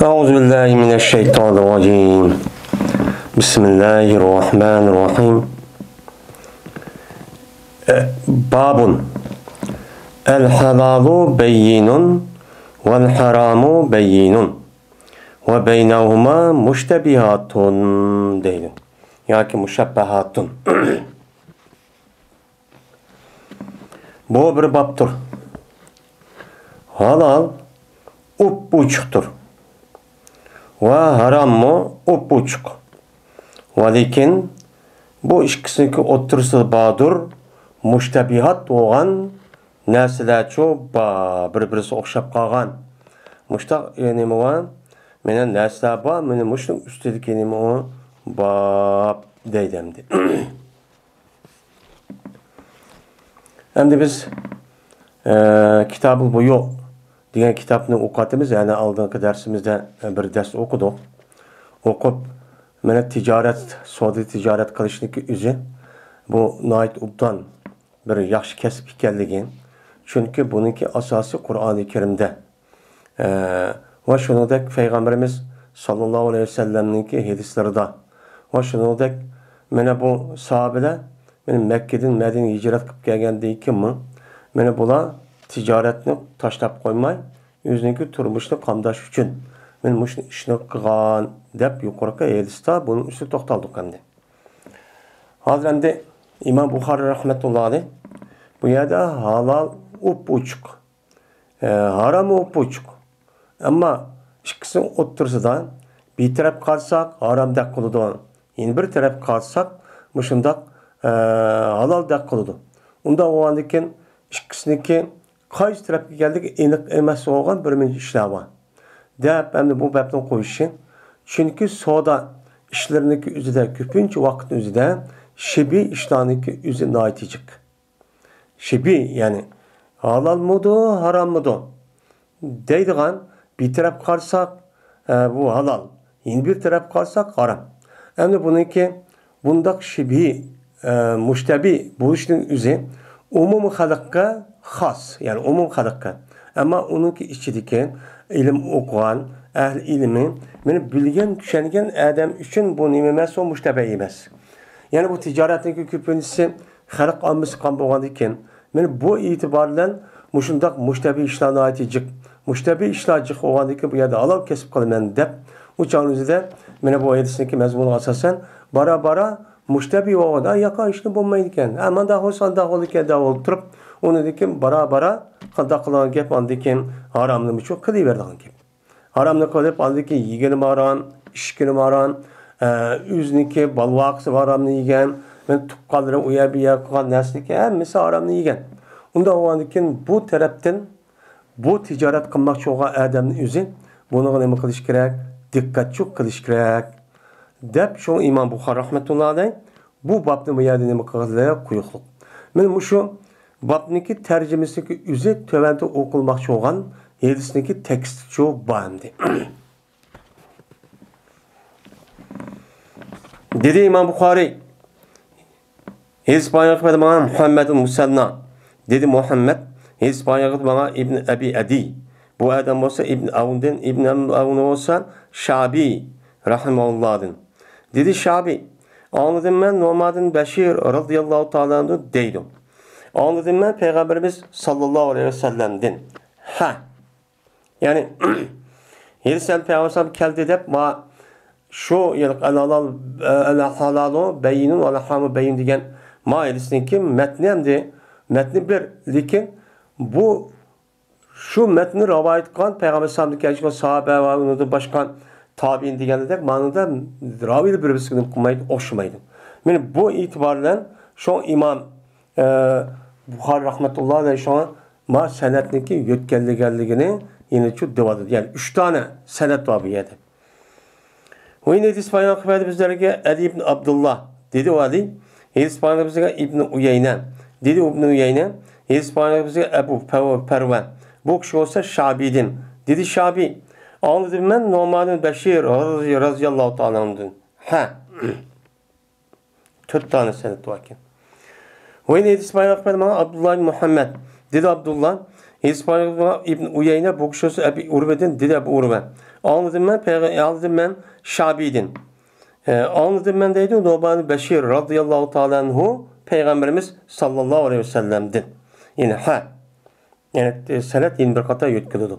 أعوذ بالله من الشيطان الرجيم بسم الله الرحمن الرحيم باب الحلال بين والحرام بين وبينهما مشتبهات deydi. Yoki mushabbahatun. Bu bir babdır. Halal upbuçuktur. Ve haram mı upbuçuk. Velikin bu ikisini otursa badur müştebihat olan nesler çok birbirisi okşap kalgan. Muştak yani var. Menen nesler var. Menen muştak üstelik yani o bab deydemdi. Hem biz kitabı buyu diyen kitabını okudumuz. Yani aldığımız dersimizde bir ders okuduk. Okup mene ticaret, sodi ticaret kılışındaki üzü bu nait ubdan bir yaxşı kesip ikenligin. Çünkü bununki asası Kur'an-ı Kerim'de. Ve şunu da Peygamberimiz sallallahu aleyhi ve sellem'ninki hadisleri da. Ve şunu da mene bu sahabeler benim Mekke'den Medine'ye hicret kılıp gelgendiği kim mi? Mene bula ticaretini taşlap koymay, yüzündeki turmuşlu kamdaş üçün. Men bu işini kıgan dep yukarıka hadiste bunun üstü toxtaldık hem de. Hazır hem de İmam Bukhari rahmetullahi aleyh bu yerde halal uçuk, haram uçuk. Ama ikisi otursa da bir taraf kalsak haram dek kılıdı. Yine bir taraf kalsak müşündak halal dek kılıdı. Onda o andaki ikisindeki qaysi tarafga geldik aniq emas olgan bir işler var. Dep hem de bu babdan qo'yishim. Chunki savdo ishlariniki o'zida ko'pincha vaqt o'zida shibi ishlarniki o'zi noyatijik. Shibi yani halalmidi, harommidi deydigan bir taraf qarsak bu halal, yine bir taraf qarsak haram. Hem de bununki bundaq shibi mushtabi bo'lishning o'zi umumiy xalqqa xos, yani umum xalqqa. Ama onunki içideki ilim okuyan, ehl ilmi, beni bilgen, düşengen adam için bu nimemez o müştebe emez. Yani bu ticaretteki köpüncüsü xalq alması kan boğandıkken, beni bu itibarla muşundak müştebe işlerine aytıcık, müştebe işlercik oğandıkken bu yerde alav kesip kalım dep, uçağınızı da beni bu ayetindeki mezmunu asasen, bara müştebe oğada yaka işini bulmaydıkken, ama da olsan da olurken da oturup, onu dikim bara qanday qilgan gap andikin haramni çok qilaverdigan gap. Haramni qilib andiki yeganim haram, ishkinim haram, o'ziniki balvaqsi haramni yegan, men tuqqanlarim uya buya qilgan narsaniki hammasi haramni yegan. Unda o andikin bu tarafdan bu tijorat qilmoqchi bo'lgan odamning o'zi buni nima qilish kerak? Diqqatli qilish kerak. Deb shu İmam Buxoriy rahmatullohi alayh bu babni bu yerda nima qildilar? Quyuqlik. Men shu babniki tercümesindeki üzet tövende okulmakçı olan hadisindeki tekst çok bağımdı. Dedi İmam Bukhari hadis bayağı bana Muhammed'in Musanna dedi Muhammed hadis bayağı bana İbn Abi Adi bu adam olsa İbn Avun'dan İbn Avun olsa Şabi rahimahullah'dan dedi Şabi anladım ben Nu'man Beşir radıyallahu ta'ala deydim. Anladım ben Peygamberimiz sallallahu aleyhi ve sellem'den. Yani Hristiyan Peygamberimiz geldi deyip ma şu yıllık el-halalu beyinun el-haramu beyin degan ma Hristiyanki metni hamdi metni bir lekin bu şu metni rivayet kılan Peygamber sallallahu sahabe ve onu başka tabiin deganda de manada ravi birbirine kılmaydı, oxşamaydı. Yani bu itibarla şu İmam Buxoriy rahmetullahi aleyh şu an ma senetniki yötkelligenligini yine çok devadı. Yani 3 tane senet var bu yerde. O yine hadis payına kıvaydı bizlerge Ali ibn Abdullah dedi o Ali. Hadis payına bizlerge İbn Uyeyne dedi İbn Uyeyne. Hadis payına bizlerge Ebu Perven. Bu kişi olsa Şabi'din. Dedi Şabi. Anladım ben Nu'man Beşir radıyallahu ta'ala anladım. 4 tane senet varken. Ve yine hadis payına kıvaydı bana Abdullah Muhammed. Dedi Abdullah. Hizbullah İbn Uyeyne bu kişisi Ebi Urve'den dedi Ebu Urve. Anladım ben Şabi'din. Anladım ben deydi Numan Beşir radıyallahu ta'ala anhu Peygamberimiz sallallahu aleyhi ve sellem'di. Yani yani senet 21 kata yetkilidir.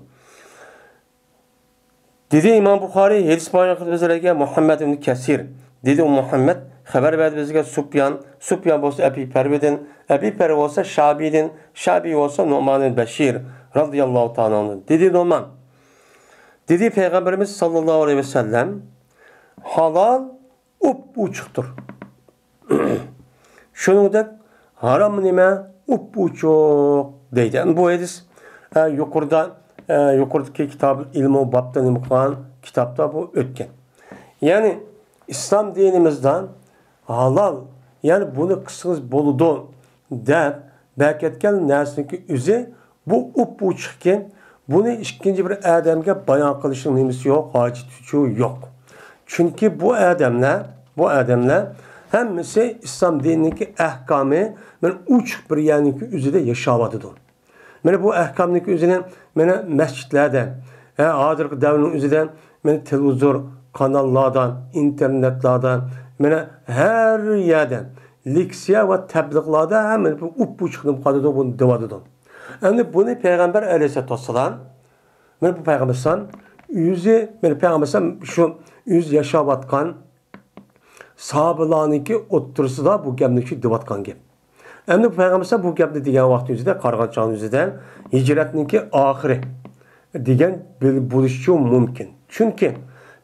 Dedi İmam Bukhari hadis bayan bizlerge Muhammed ibn Kesir. Dedi o Muhammed haber verdi bizge Sübyan olsa Ebi Pervedin, Ebi Perve olsa Şabi'din, Şabi olsa Numan Beşir radıyallahu ta'ala anhu. Dedi Numan. Dedi Peygamberimiz sallallahu aleyhi ve sellem halal uçuktur. Şuningdek haram nima uçuk deydi. Yani bu hadis yukarıdaki kitab ilmi babda nima qilgan kitapta bu o'tgan. Yani İslam dinimizden halal yani bunu qilsangiz bo'ladi deb berketgan narsaniki o'zi bu uçukken bunu ikinci bir adamga bayon qilishning nimasi yo'q, hojati yo'q. Çünkü bu adamlar hammasi İslam dinidagi ahkomi men uçuk bir yerniki o'zida yashayotdi. Mana bu ahkomniki o'zini mana masjidlarda, hozirgi davrning o'zida mana televizor kanallardan, internetlardan, mana har yerdan leksiya va tabliğlarda hamma bu uçukni qadada bunu deyotdi. Endi buni Peygamber Aleyhisselatü Vesselam mana bu Peygambersan o'zi mana Peygambersan shu o'z yashayotgan sahobalarniki o'ttirisida bu gapni deyotgan gap. Endi Peygambersan bu gapni degan vaqt o'zida qarg'an chog'ning o'zida hijratniki oxiri degan bo'lishi mumkin. Chunki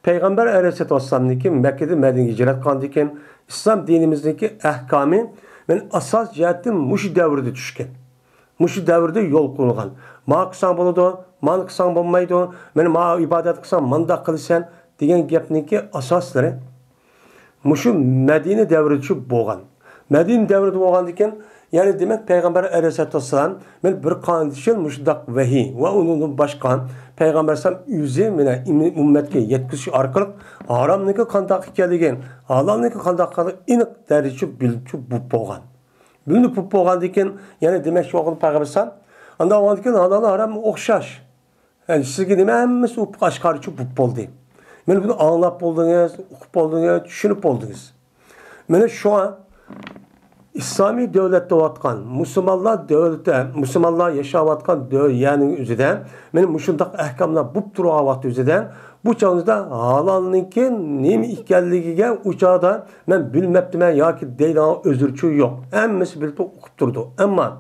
Peygamber Aleyhisselatü Vesselam'niki Mekke'de Medine'ye hicret qilgandan İslam dinimizdeki ahkomi men asas jihatdan mush davrda tushgan. Mush davrda yo'l qo'yilgan. Ma qilsang bo'ladi, mana qilsang bo'lmaydi, men ma ibodat qilsam manda qilsan degan gapniki asoslari mushu Medine davrida bo'lgan. Medine davrida bo'lgandan yani demek Peygamber Aleyhisselatü Vesselam men bir qancha mushundaq vahiy va undan boshqa Peygamber sallam o'zi mena ummatga yetkizish orqali haromniki qandoq ekanligini, halolniki qandoq aniq darajada bilib bo'lgan. Bilinib bo'lgandan yani demek shu vaqt Peygamber sallam anda o'g'andan halol harom o'xshash. Yani sizga nima hammasi oshkorichi bo'ldi. Men buni anglab bo'ldingiz, o'qib bo'ldingiz, tushunib bo'ldingiz. Mana shu an İslami devlette vatkan, Müslümanlar yaşavatkan yani üzerinden, benim müşundak ahkamlar bu turu vaxt üzerinden, bu çağınızda halalınki neymi ikelliğine uçağda ben bilmeptim ya ki deylan özürçü yok. Emmesi birlikte okup durdu. Ama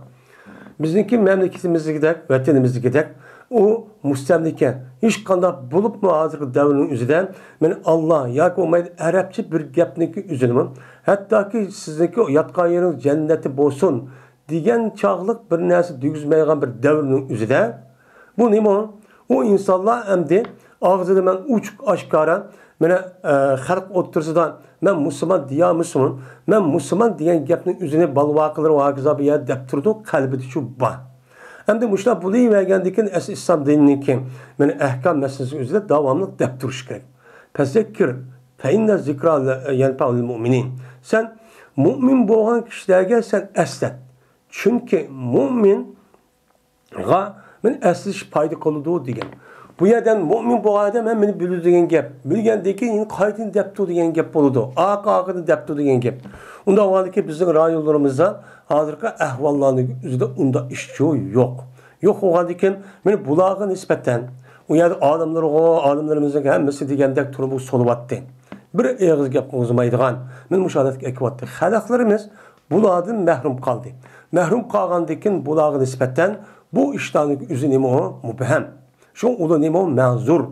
bizimki memleketimizde gidek, vatanimizde gidek, o müstemlike hiç kanda bulup mu hazır devrinin üzerinden ben Allah ya ki olmaydı Arapça bir gapniki üzerinden hatta ki sizdeki yatkan yeriniz cenneti bolsun diyen çağlık bir nersi düzmeyen bir devrinin üzerinden bu ne mi? O insanlar emdi ağzını ben uçuk aşkara bana halk otursadan ben Müslüman diye Müslüman ben Müslüman diyen gapning üzerine balvaqılar ve hakizabı ya depturdu kalbide şu bah. Hem de müşlah buluyu vergendikin İslam dininin yani ahkam meselesi üzerinde devamlı dep duruş gerek. Fezekkir fe inne zikra yenfa'ul mu'minin. Sen mümin boğan kişilerge sen eslet. Çünkü mümin men esliş payda koluduğu diyen. Bu yerden mümin boğan adam hem beni bilir diyen gap. Bilgendeki in kaydın deptu diyen gap boludu. Ağını deptu diyen gap. Onda vardı ki bizim rayonlarımızda hazırki ahvallarının üzerinde onda işçi yok. Yok oğandiken beni bulağı nispeten o yerde adamlarımızın hemmesi degendek turu bu soluvattı. Bir ağız gap uzmaydıgan. Men müşahadet ekvattı. Halaklarımız bulağdan mehrum kaldı. Mehrum kalgandiken bulağı nispeten bu iştanın üzü nemo mübhem. Şu ulu nemo menzur.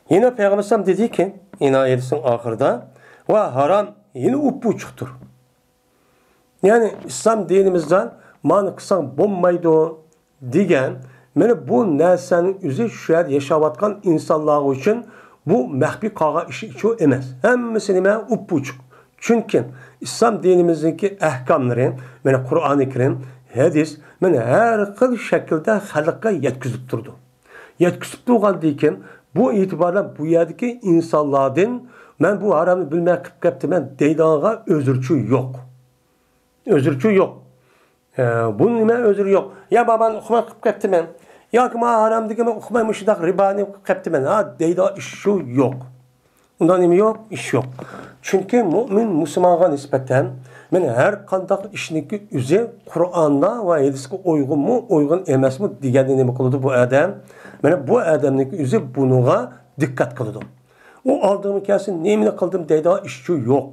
Yine Peygamber sallam dedi ki yine ayetisin ahırda ve haram yine upuçuktur. Yani İslam dinimizden mani kısan bombaydı diyen meni bu narsanın üzü şu yer yaşavatkan insanlar için bu mehbi kağa işi için emas. Hemmesi nime upuçuk. Çünkü İslam dinimizdeki ahkamları, meni Kur'an-ı Kerim, hadis, meni her kıl şekilde halka yetkizip durdu. Yetkizip durgan bu itibarla bu yerdeki insanlardan ben bu haramı bilmek kıpkepti ben deydanğa özürçü yok. Özürçü yok. Bunun nima özrü yo'q. Ya ben uqmay qilib ketdiman. Yoki men harom degan uqmayman shundoq riboni qilib ketdiman. Ha deydi ish shu yo'q. Undan nima yo'q? Ish yo'q. Chunki mu'min musulmonga nisbatan men har qanday ishniki o'zi Qur'onda va hadisga uyg'unmi, uyg'un emasmi deganni nima qiladi bu odam? Mana bu odamniki o'zi bunga diqqat qiladi. U oldimga kelsin, nima qildim deydi ish shu yo'q.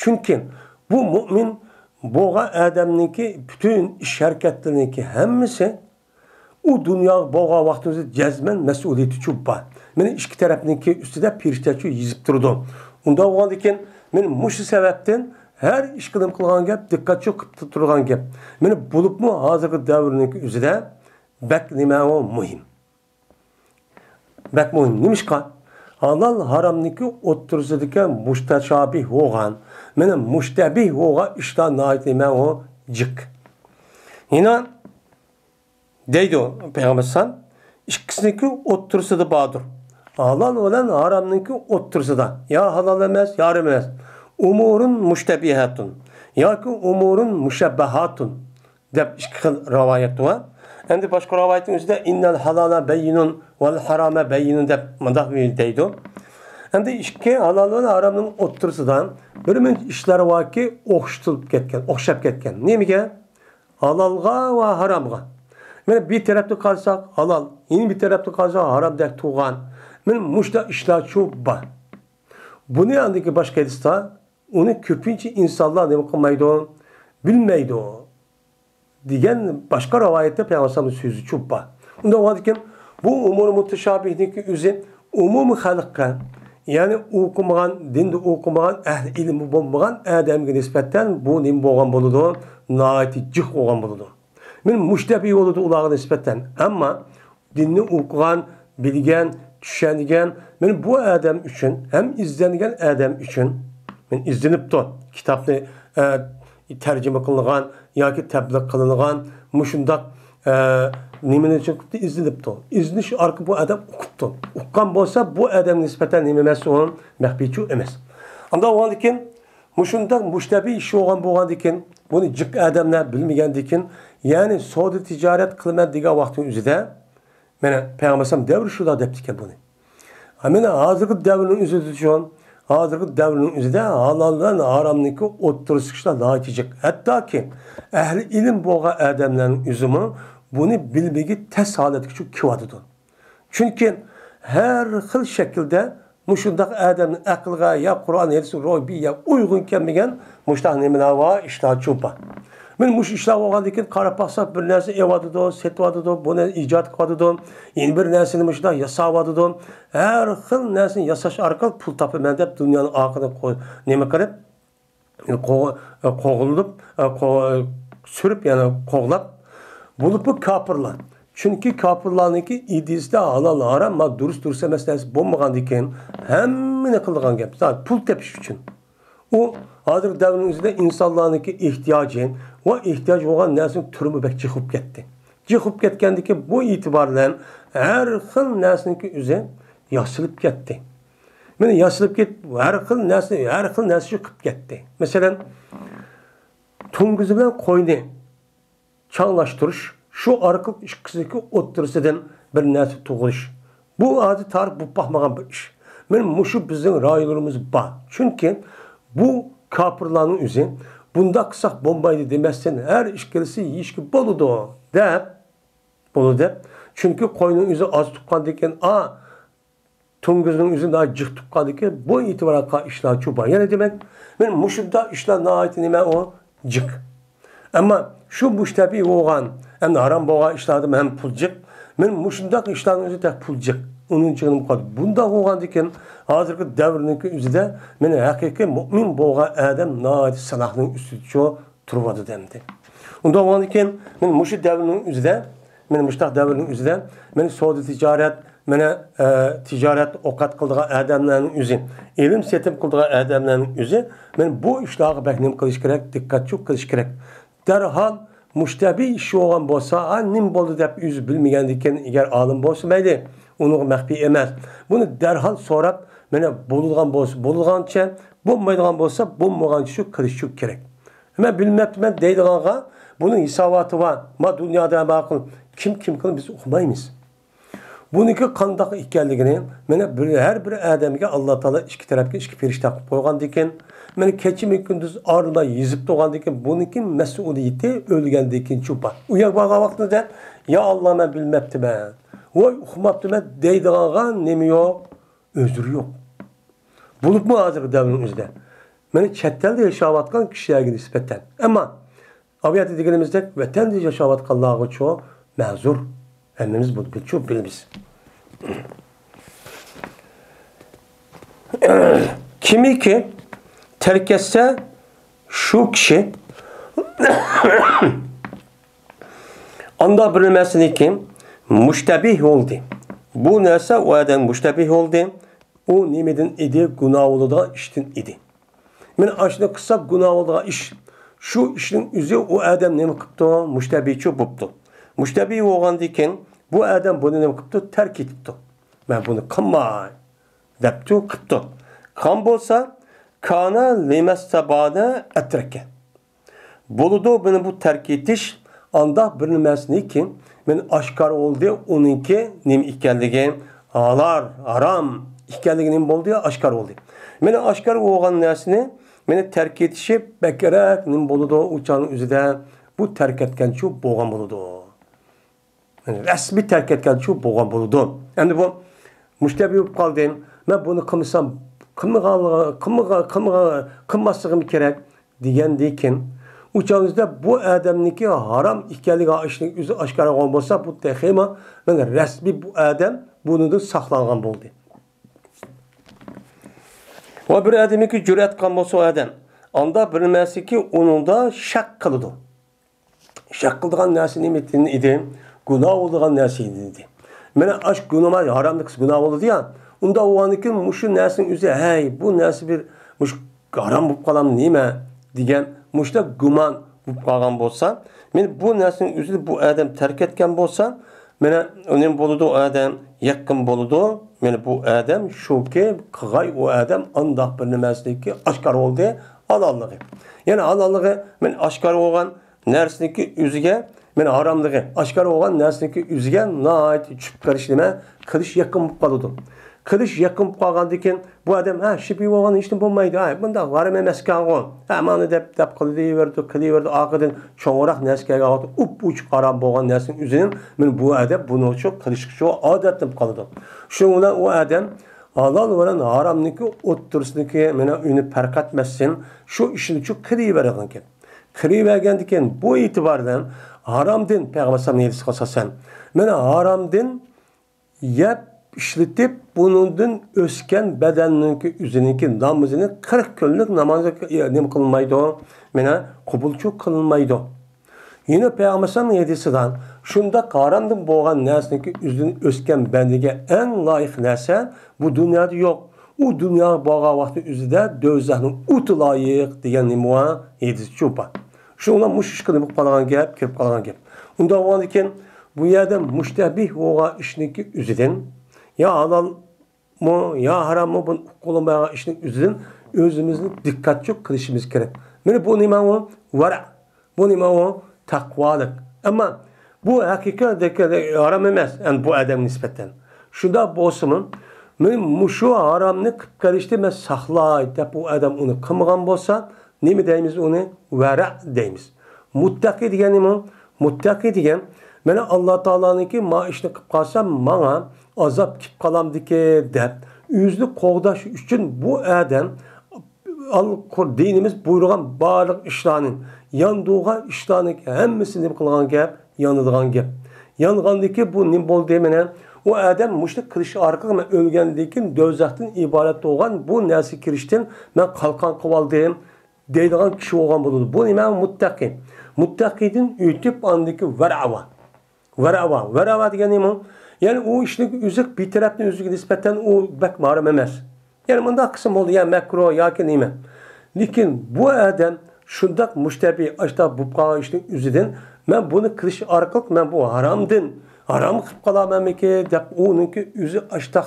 Chunki bu mu'min bo'lgan odamniki butun ish harakatlariniki hammasi u dunyo bo'lgan vaqtimizda jazman mas'uliyati chubba. Meni ikki tarafniki ustida firishtachi yezib turdi. Unda bo'lgandan keyin men mushu sababdan her ish qilgan gap diqqatchi qilib turgan gap. Meni bo'libmi hozirgi davrniki o'zida bak nima muhim. Bak muhim nimishqa? Halal haromniki o'ttirsidagi mustashabih bo'lgan. Meni mushtabih bo'lgan ishlar noit nima o jiq. Yine deydi Peygamber san ikkisiniki o'ttirsida bordir. Halal bilan haromniki o'ttirsida. Ya halal emas, ya harom emas. Umurun müştebihatun yoki umurun mushabbahatun deb ikki xil rivoyat bor. Endi boshqa rivoyatning o'zida innal halala bayyinun val harama bayyinun deb mundaq deydi. Endi ikki halol va haromning o'ttirisidan bir muncha ishlar borki o'xshatilib ketgan, o'xshab ketgan. Nimaga? Halolga va haromga. Mana bir tarafda qolsak halol, yana bir tarafda qolsak haromdek tug'an. Men mushta ishlar shu bor. Buni andiki boshqa hadisda uni ko'pincha insonlar nima qilmaydi, bilmaydi degan boshqa rivoyatda Payg'ambarimiz so'zi chubba. Unda o'tgan bu umur mutashabihniki o'zi umumiy xalqqa, ya'ni o'qimagan, dinda o'qimagan, ahli ilmi bo'lmagan odamga nisbatan bu nima bo'lgan bo'ladi? Noiti jiq bo'lgan bo'ladi. Men mushtabiy bo'ladi ularga nisbatan. Ammo dinni o'qigan, bilgan, tushungan, men bu odam uchun ham izlangan odam uchun men izlanibdi. Kitobni tarjima qilingan yoki tabliq qilingan mushundaq nimani uchun izlanibdi. Izlanish orqali bu odam o'qibdi. O'qigan bo'lsa bu odam nisbatan nima emas, uning maxfiychi emas. Unda o'g'andikin mushundaq mushtabiy ish bo'lgandan keyin buni jiq odamlar bilmagandan keyin, ya'ni savdo tijorat qilaman degan vaqtning o'zida mana Payg'ambar davri shular debdi ekan buni. Mana hozirgi davrning o'zida halol va haromniki o'ttirishlar lojik. Hattoki ahli ilm bo'lgan odamlarning o'zimi buni bilmagi tas holatga keladi. Chunki har xil shaklda mushundaq odamning aqlga ya Qur'on hadis ro'biya uyg'un kelmagan mushtaq nimalar va ishlar cho'pa. Men mush ishlar bo'lgandan keyin qarab baqsaq bir narsa evadido, setvadido, buni ijod qiladido, yeni bir narsani mushundaq yasavadido, har xil narsani yasash orqali pul topaman deb dunyoni oqida nima qilib, qo'g'ilib, surib, ya'ni qo'g'lab bo'lib kofirlar. Chunki kofirlarniki idisda halol harom va durust emas narsa bo'lmagandan keyin hammani qilgan gap. Pul tepish uchun. U hozir davrning o'zida insonlarniki ehtiyoji va ehtiyoj bo'lgan narsaning turmi bak chiqib ketdi. Chiqib ketgandan keyin bu e'tiborlan har xil narsaniki o'zi yosilib ketdi. Mana yosilib har xil narsa qilib ketdi. Masalan, tungizi bilan qo'yni changlashtirish, shu orqali ikkisiga o'ttirisidan bir narsa tug'ilish. Bu hozir tarix bu baxmagan bir ish. Men mushu bizning rayonlarimiz bor. Chunki bu kafirlarning o'zi bunda qilsak bo'lmaydi demasdan har ish kelsa yeyishga bo'ladi deb. Chunki qo'yning o'zi oz tuqqandan keyin, tungizning o'zi jiq tuqqandan keyin bu e'tiborga ishlar cho'pa. Ya'ni demak, men mushunda ishlar noit nima o jiq. Ammo shu mushtabiy bo'lgan, ham harom bo'lgan ishlarni ham puljiq. Men mushundaq ishlarning o'zida puljiq. Onun için bunda bo'lgandan keyin hozirgi davrniki o'zida meni haqiqiy mu'min bo'lgan odam noit salahning ustida turibdi demdi. Unda bo'lgandan keyin men mushu davrning o'zida, men savdo tijorat, meni tijorat o'qat qilgan odamlarning o'zi, ilm setim qilgan odamlarning o'zi, men bu ishlarga baknim qilish kerak, diqqatli qilish kerak. Darhol mushtabiy ish bo'lgan bo'lsa, nim bo'ldi deb o'zi bilmagandan keyin agar olim bo'lsa mayli, uni maxfiy emas. Buni darhol so'rab, mana bo'lgan bo'lsa, bo'lgancha, bo'lmaydigan bo'lsa, bo'lmagancha shu qilish kerak. Nima bilmabman deydiganga, Bunun hisobatı var. Ma dünyada bakın kim kılın biz okumayız. Buniki qandaq ekanligini mana her bir odamga Alloh taolo ikki tarafga ikki farishta qilib qo'ygan ekan. Mana kechimi kunduz orda yezib turgan ekan. Buniki mas'uliyati o'lgandan keyin chupa. U yoq bo'lgan vaqtida ya Alloh men bilmabdiman. Voy uqmabdiman deydiganga nima yo'q? Özür yo'q. Bulubmu hozirgi davrning o'zida. Mana chet elda yashayotgan kishilarga nisbatan. Ammo aviyati deganimizdek vatanda yashayotganlar uchun ma'zur. Hemmimiz bunu çok biliriz. Kimi ki terk etse şu kişi anda bilmesini kim müştebih oldu. Bu neyse o adam müştebih oldu. O nimedin idi günah oldu iştin idi. Men aşına kısa günah oldu iş. Şu işin üzü o adam ne mi kıptı? Müştebihçi buptu. Müştebih olgandiken bu adam bunu ne qilibdi? Terk etibdi. Men buni qilmay debdi, qilibdi. Qan bo'lsa, kana limastabada atraka. Bo'ldi buni bu terk etish anda bir nimasiki men oshkor oldi, uninki nima ekanligi, haram ekanligi nima bo'ldi, oshkor oldi. Meni oshkor bo'lgan narsani meni terk etishi bakarak nima bo'ldi, uchaning o'zida bu terk etgancha bo'lgan bo'ldi. Resmi terk etken şu boğan buldu. Yani bu müştebi kaldım. Ben bunu kılmışsam kılmasığım gerek diyendiyken uçağınızda bu adamniki haram ikenliği aşkın yüzü aşkara olmasa bu tehima ben resmi bu adam bunu da saklangan buldu. O bir adamki cüret kalması o adam. Anda bilmesi ki onun da şak kılıdı. Şak kıldığın nasi nimetinin idi. Günah olduğun nesiydi dedi. Mene aşk günahma haramlık günah oldu ya. Onda o anki muşu nesin üzeri hey bu nesi bir muş haram bu kalam nime diyen muşta güman bu kalan bolsa men bu nesin üzeri bu adam terk etken bolsa mene onun boludu o adam yakın boludu mene bu adam şu ki kıgay o adam andak bir nimesindeki aşkar oldu halallığı. Yani halallığı men aşkar olan nersindeki üzüge men haramlığı aşkar olan nersindeki üzüge naait çüp karışlığına kılıç yakın boludu. Kılıç yakın kalgandiken bu adam ha şipi olan işin bulmaydı. Ha bunda haram emas kalgan. Aman dep kılıverdi akıdan çoğurak nerskeге atı uç haram bolgan nersin üzerine men bu adam bunu çok kılıççı adetim kalıdı. Şuna o adam halal olan haramniki o'ttirisniki mena uni farq etmassin. Şu işini çok kılıvergan ki. Kılıvergandiken bu itibardan haramdan Peygamber sallallahu aleyhi mena haramdan yap işletip bunun ösken bedenindeki üzerindeki namazını 40 günlük namazı ne kılınmaydı o? Mena kabul çok kılınmaydı. Yine Peygamber'in yedisinden şunda haramdan boğan nesindeki üzerinin ösken bedeniga en layık nese bu dünyada yok. O dünya boğa vakti üzerinde dözahının utu layık diyen nimuğa yedisi çupa. Şuna muşiş kılıp kalan gap, kirip kalan gap. Onda o anken bu yerde müştebih boğa işindeki üzerinden ya halal mı ya haram mı bunu kullanmaya işin üzerine özümüzün dikkatli kılışımız gerek. Yani bu nima o vara, bu nima o takvalık. Ama bu hakikaten haram emas, yani bu adam nispetten. Şunda bolsunun, men şu haramını karıştı men saxlay deb bu adam onu qilmagan bolsa, nima deymiz onu? Vara deymiz. Muttaqi degan nima? Muttaqi degan mana Alloh taolaniki ma ishni qilib qolsam, menga azap kip kalamdiki deb yüzlü qoğdaş üçün bu adam dinimiz buyurgan barliq işlarning yandığı işlarning hemmisini qilgan gap, yanıdığan gap. Yangandiki bu nim bo'ldi mena o adam muşta kilish orqali men o'lgandan dozaqdan iborat bo'lgan bu narsa kirishdan men qalqon qilib oldim deydigan kishi bo'lgan bo'ladi. Bu nima muttaqi. Muttaqidin o'tib andiki varava degan nima? Yani o işin üzük bir taraftan üzük nispeten o bak haram emas. Yani bunda kısım oldu ya makro ya ki nime. Lakin bu adam şundak müştebi açta bu kalan işin üzüden ben bunu kılış arkalık ben bu haramdın. Haram kılıp kalamam ki dep onunki üzü açta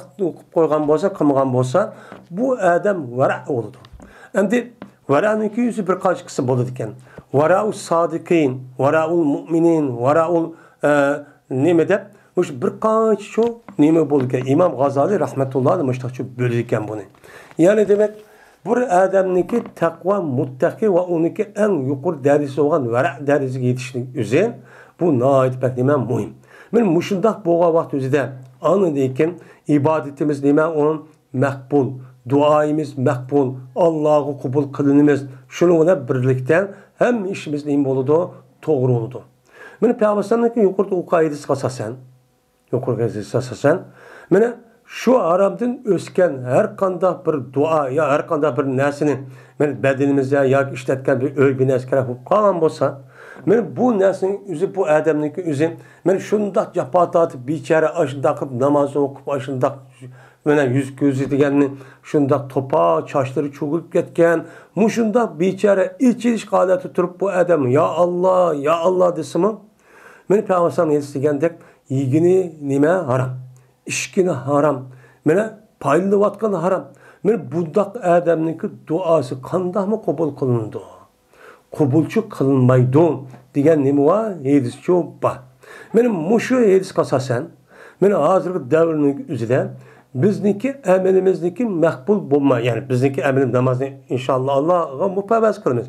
koygan bolsa kılmagan bolsa bu adam vara oldu. Endi varanınki yüzü bir kaç kısım oldu diken. vara'ul sadiqin, vara'ul mu'minin, vara'ul nima deb o'sha bir qancha nima bo'lgan. Imom G'azali rahmatullohi mushtachu bo'lgan buni. Ya'ni demak bir odamniki taqvo, muttaqi va uniki eng yuqori darajasi bo'lgan vara' darajasiga yetishlik o'zi bu nihoyat nima muhim. Men mushundaq bo'lgan vaqt o'zida anidan ibodatimiz nima onun maqbul, duoyimiz maqbul, Allohga qabul qilinimiz. Shuni bilan birlikda ham ishimiz nima bo'ladi? To'g'ri bo'ladi. Men Payg'ambarning yuqorida u qoidasiga asosan, mana şu haramdan o'sgan har qanday bir duo ya har qanday bir narsani men badanimizda yoki ishlatgan bir o'lgi narsa kerak bo'lib qolgan bo'lsa, men bu narsaning o'zi bu odamniki o'zi men shundoq jafo tortib bechara ashundoq qilib namoz o'qib ashundoq mana yuz ko'zi deganni shundoq to'pa chochlari cho'gilib ketgan, mushundoq bechara ichilish holati turib bu odam ya Allah desimi, men Payg'ambar degandek yegini nima haram, ishkini haram, mana paylayotgan haram. Men bundaq odamniki duosi qandoqmi qabul qilindi? Qabulchi qilinmaydi degan nima va hadischi bor. Men mushu hadisga asosan, men hozirgi davrning o'zida bizniki amalimizniki maqbul bo'lmay, ya'ni bizniki amalim namozni inshaalloh Allohga mutabas qilamiz.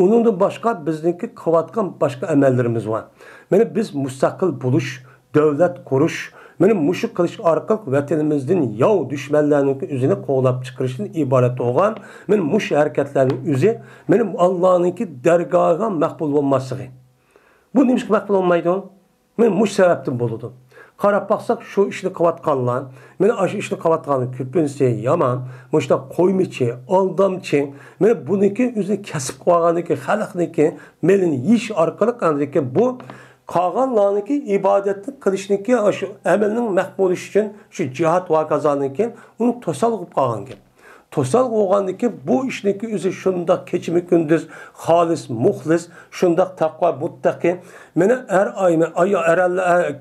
Uningdan boshqa bizniki qilayotgan boshqa amallarimiz bor. Mana biz mustaqil bo'lish, davlat qurish, mana mushu qilish orqali vatanimizdan yov dushmanlarning o'zini qo'llab chiqarishdan iborat bo'lgan men mush harakatlarning o'zi mening Allohningki dargohiga maqbul bo'lmasligi. Bu nimasi maqbul bo'lmaydi? Men mush sababdan bo'ladi. Qarab baqsak shu ishni qilayotganlar, meni shu ishni qilayotganlar ko'pincha yomon, mushta qo'ymichi, aldamchi, meni buniki o'zi kasb qilganiki, xalqniki, meni yish orqali qandiki bu qolganlarniki ibodatni qilishniki shu amalning maqbul bo'lishi uchun shu jihad va qazoniki uni to'sal qilib qolgan gap. To'sal bo'lgandiki bu ishniki o'zi shundoq kechimi kunduz xolis, muxlis, shundoq taqvo, muttaqi, meni har oymi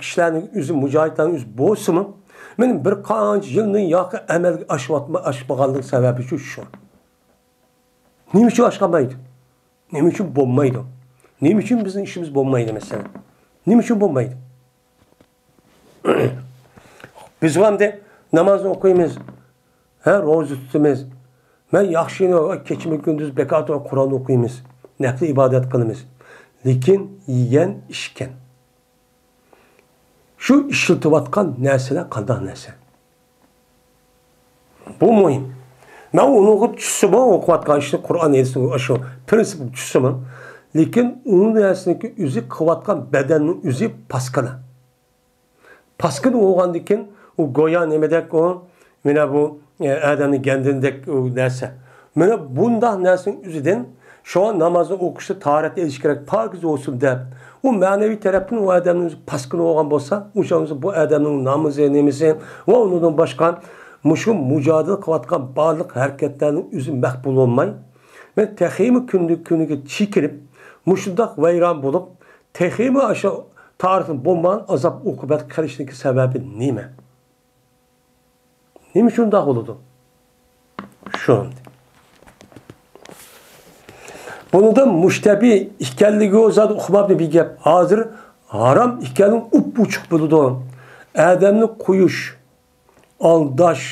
kishilarning o'zi mujohidlarning o'zi bo'lsin, men bir qancha yilning yoki amalga oshmaganlik sababi shu. Nima uchun oshqolmaydi? Nima uchun bo'lmaydi? Nima uchun bizning ishimiz bo'lmaydi masalan? Nima uchun bo'lmaydi? Biz hamda namozni o'qiymiz. Ro'za tutamiz. Men yaxshini kechmi kunduz bekat va Qur'on o'qiymiz. Nafli ibodat qilamiz. Lekin yegan ishkan. Shu ishlatayotgan narsalar qanday narsa? Bu muhim. Men uni tushsam o'qiyotgan ishni Qur'on aytsin, shu prinsip tushsam, lekin uni narsaniki o'zi qilayotgan badanning o'zi paskana. Paskana bo'lgandan u go'yo nimadak o mana bu adamning gandindek narsa. Mana bunday narsaning o'zidan şu an namozni o'qishda tahorat edish kerak, pokiz bo'lsin deb. U ma'naviy tarafdan u odamning paskana bo'lgan bo'lsa, o'sha bu odamning namozi, nemisi va undan boshqa mushu mujodala qilayotgan barliq harakatlarning o'zi maqbul bo'lmay, men teximi kuniga chikirib, mushundoq vayron bo'lib, teximi o'sha tarixning bo'lmagan azob uqubat qilishniki sababi nima? Nima shundoq bo'ladi? Shu. Bunida mushtabi ekanligi o'zida uqmabdi bir gap. Hozir harom ekanini up-uchiq bo'ladi. Odamni qo'yish, aldash,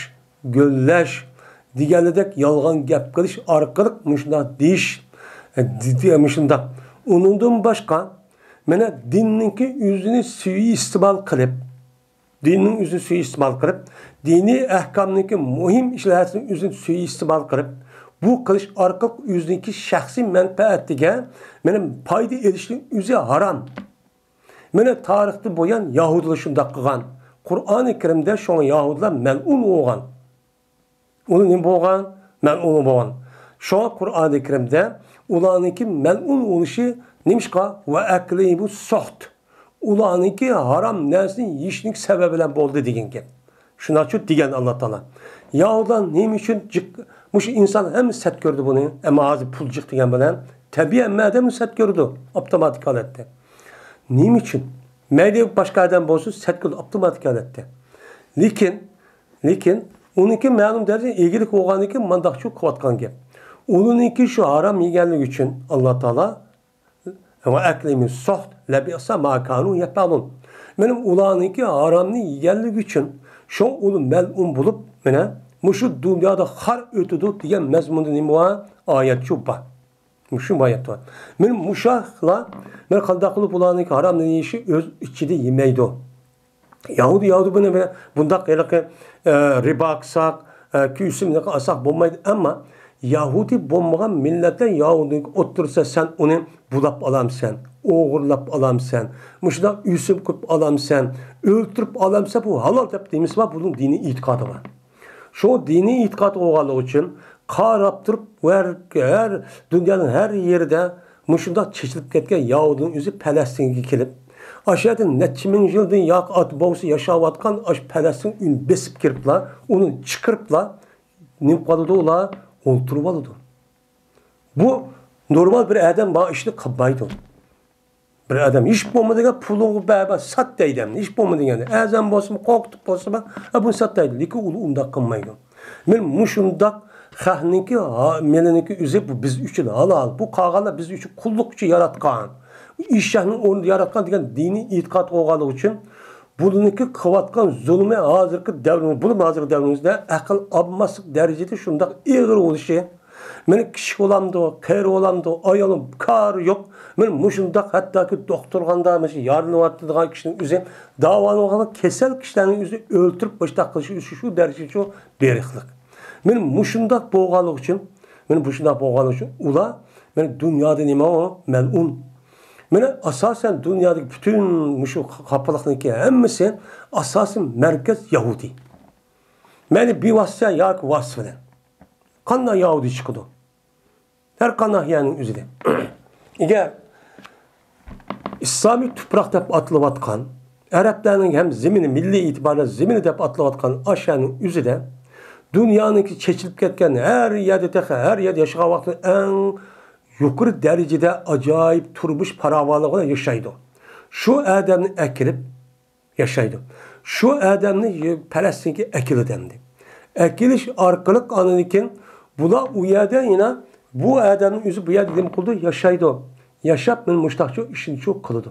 go'llash deganidek yolg'on gap qilish orqali mushundoq deyish, mushundoq. Uningdan boshqa mana dinninki o'zini suiiste'mol qilib, dinning o'zini suiiste'mol qilib, diniy ahkomniki muhim ishlarning o'zini suiiste'mol qilib, bu qilish orqali o'ziniki shaxsiy manfaatiga mening foyda elishning o'zi harom. Mana tarixda bo'lgan Yahudilar shunday qilgan. Qur'oni Karimda şu Yahudilar mal'un bo'lgan. Ular nima bo'lgan? Mal'un bo'lgan. Şu Qur'oni Karimda ularniki mal'un bo'lishi nimishqa va akli bu suht. Ularniki haram narsani yeyishning sababi bilan bo'ldi degan gap. Shuna uchun degan Alloh taolo. Yahudilar nima uchun mush inson ham sat ko'rdi buni, ammo hozir pul jiq degan bilan tabiiy madam sat ko'rdi avtomatik holatda. Nima uchun? Mayli boshqa odam bo'lsa sat ko'rdi avtomatik holatda. Lekin uniki ma'lum darajada egilik bo'lganligi mandaqchi qilayotgan gap. Uniki shu harom yeganligi uchun Alloh taolo ve eklimin soht lebi'sa ma kanu yapalun. Benim ulanınki haramını yiyenlik için şu onu melun bulup mene muşu dünyada har ötüdü diyen mezmunda nima ayet şu var. Muşu ayet var. Benim muşakla ben kanda kılıp ulanınki haramını yiyişi öz içinde yemeydi. Yahudi bunu böyle bunda kıyılık riba kısak, küsüm ne asak bulmaydı ama Yahudi bulmayan milletten Yahudi otursa sen onu bulap alamsan, oğurlap alamsan, muşda üsüm kup alamsan, öldürüp alamsan bu halal dediğimiz var bunun dini itikadı var. Şu dini itikat oğalı için karaptırıp her dünyanın her yerde muşunda çeşitlik ketken Yahudinin yüzü Palestin'e kelip aşağıda neçe min yıldan yak atbausu yaşavatkan aş Palestin ün besip kiripla, onu çıkırıpla nimkalıda ola olturuvalıdı. Bu normal bir adam bana işini kapmaydı. Bir adam iş bulmadığında pulunu beraber sat deydim. İş bulmadığında azam bolsun, korkutup bolsun, bunu sat deydim. Liki ulu undak kılmaydı. Men muşundak xahninki, meleniki üzü bu biz üçün halal. Bu kağala biz üçün kulluk için yaratkan. İşyahının onu yaratkan diyen dini itikat oğalı için bununki kıvatkan zulme hazırkı devrimiz, bunu hazırkı devrimizde akıl abmasık derecede şundak iğir oluşu. Benim kişi olamdı, kayır olamdı, ayalım, kar yok. Benim muşundak hatta ki doktorganda mesela yarın vaatlıdığı kişinin üzerine davanı olan kesel kişilerin üzerine öldürüp başta kılışı şu derece şu beriklik. Benim muşundak boğalık için, ula benim dünyada nime o melun. Benim asasen dünyadaki bütün muşu kapalıklık hemmisi asasen merkez Yahudi. Beni bir vasıta yak vasfıdır. Kanla Yahudi çıkıdı. Her kanahyanın üzerinde. Eğer İslami toprak dep atlıvatkan, Araplarının hem zemini, milli itibarla zemini dep atlıvatkan aşağının üzerinde dünyanın ki çeçilip ketken her yerde yaşayan vakti en yukarı derecede acayip turmuş paravalıqla yaşaydı. Şu adamını ekilip yaşaydı. Şu adamını Palestin'e ekil dendi. Ekiliş arkalık anınken bula uyada yine bu adamın yüzü bu yerde dedim kıldı yaşaydı. Yaşap ben muştakçı işini çok kılıdı.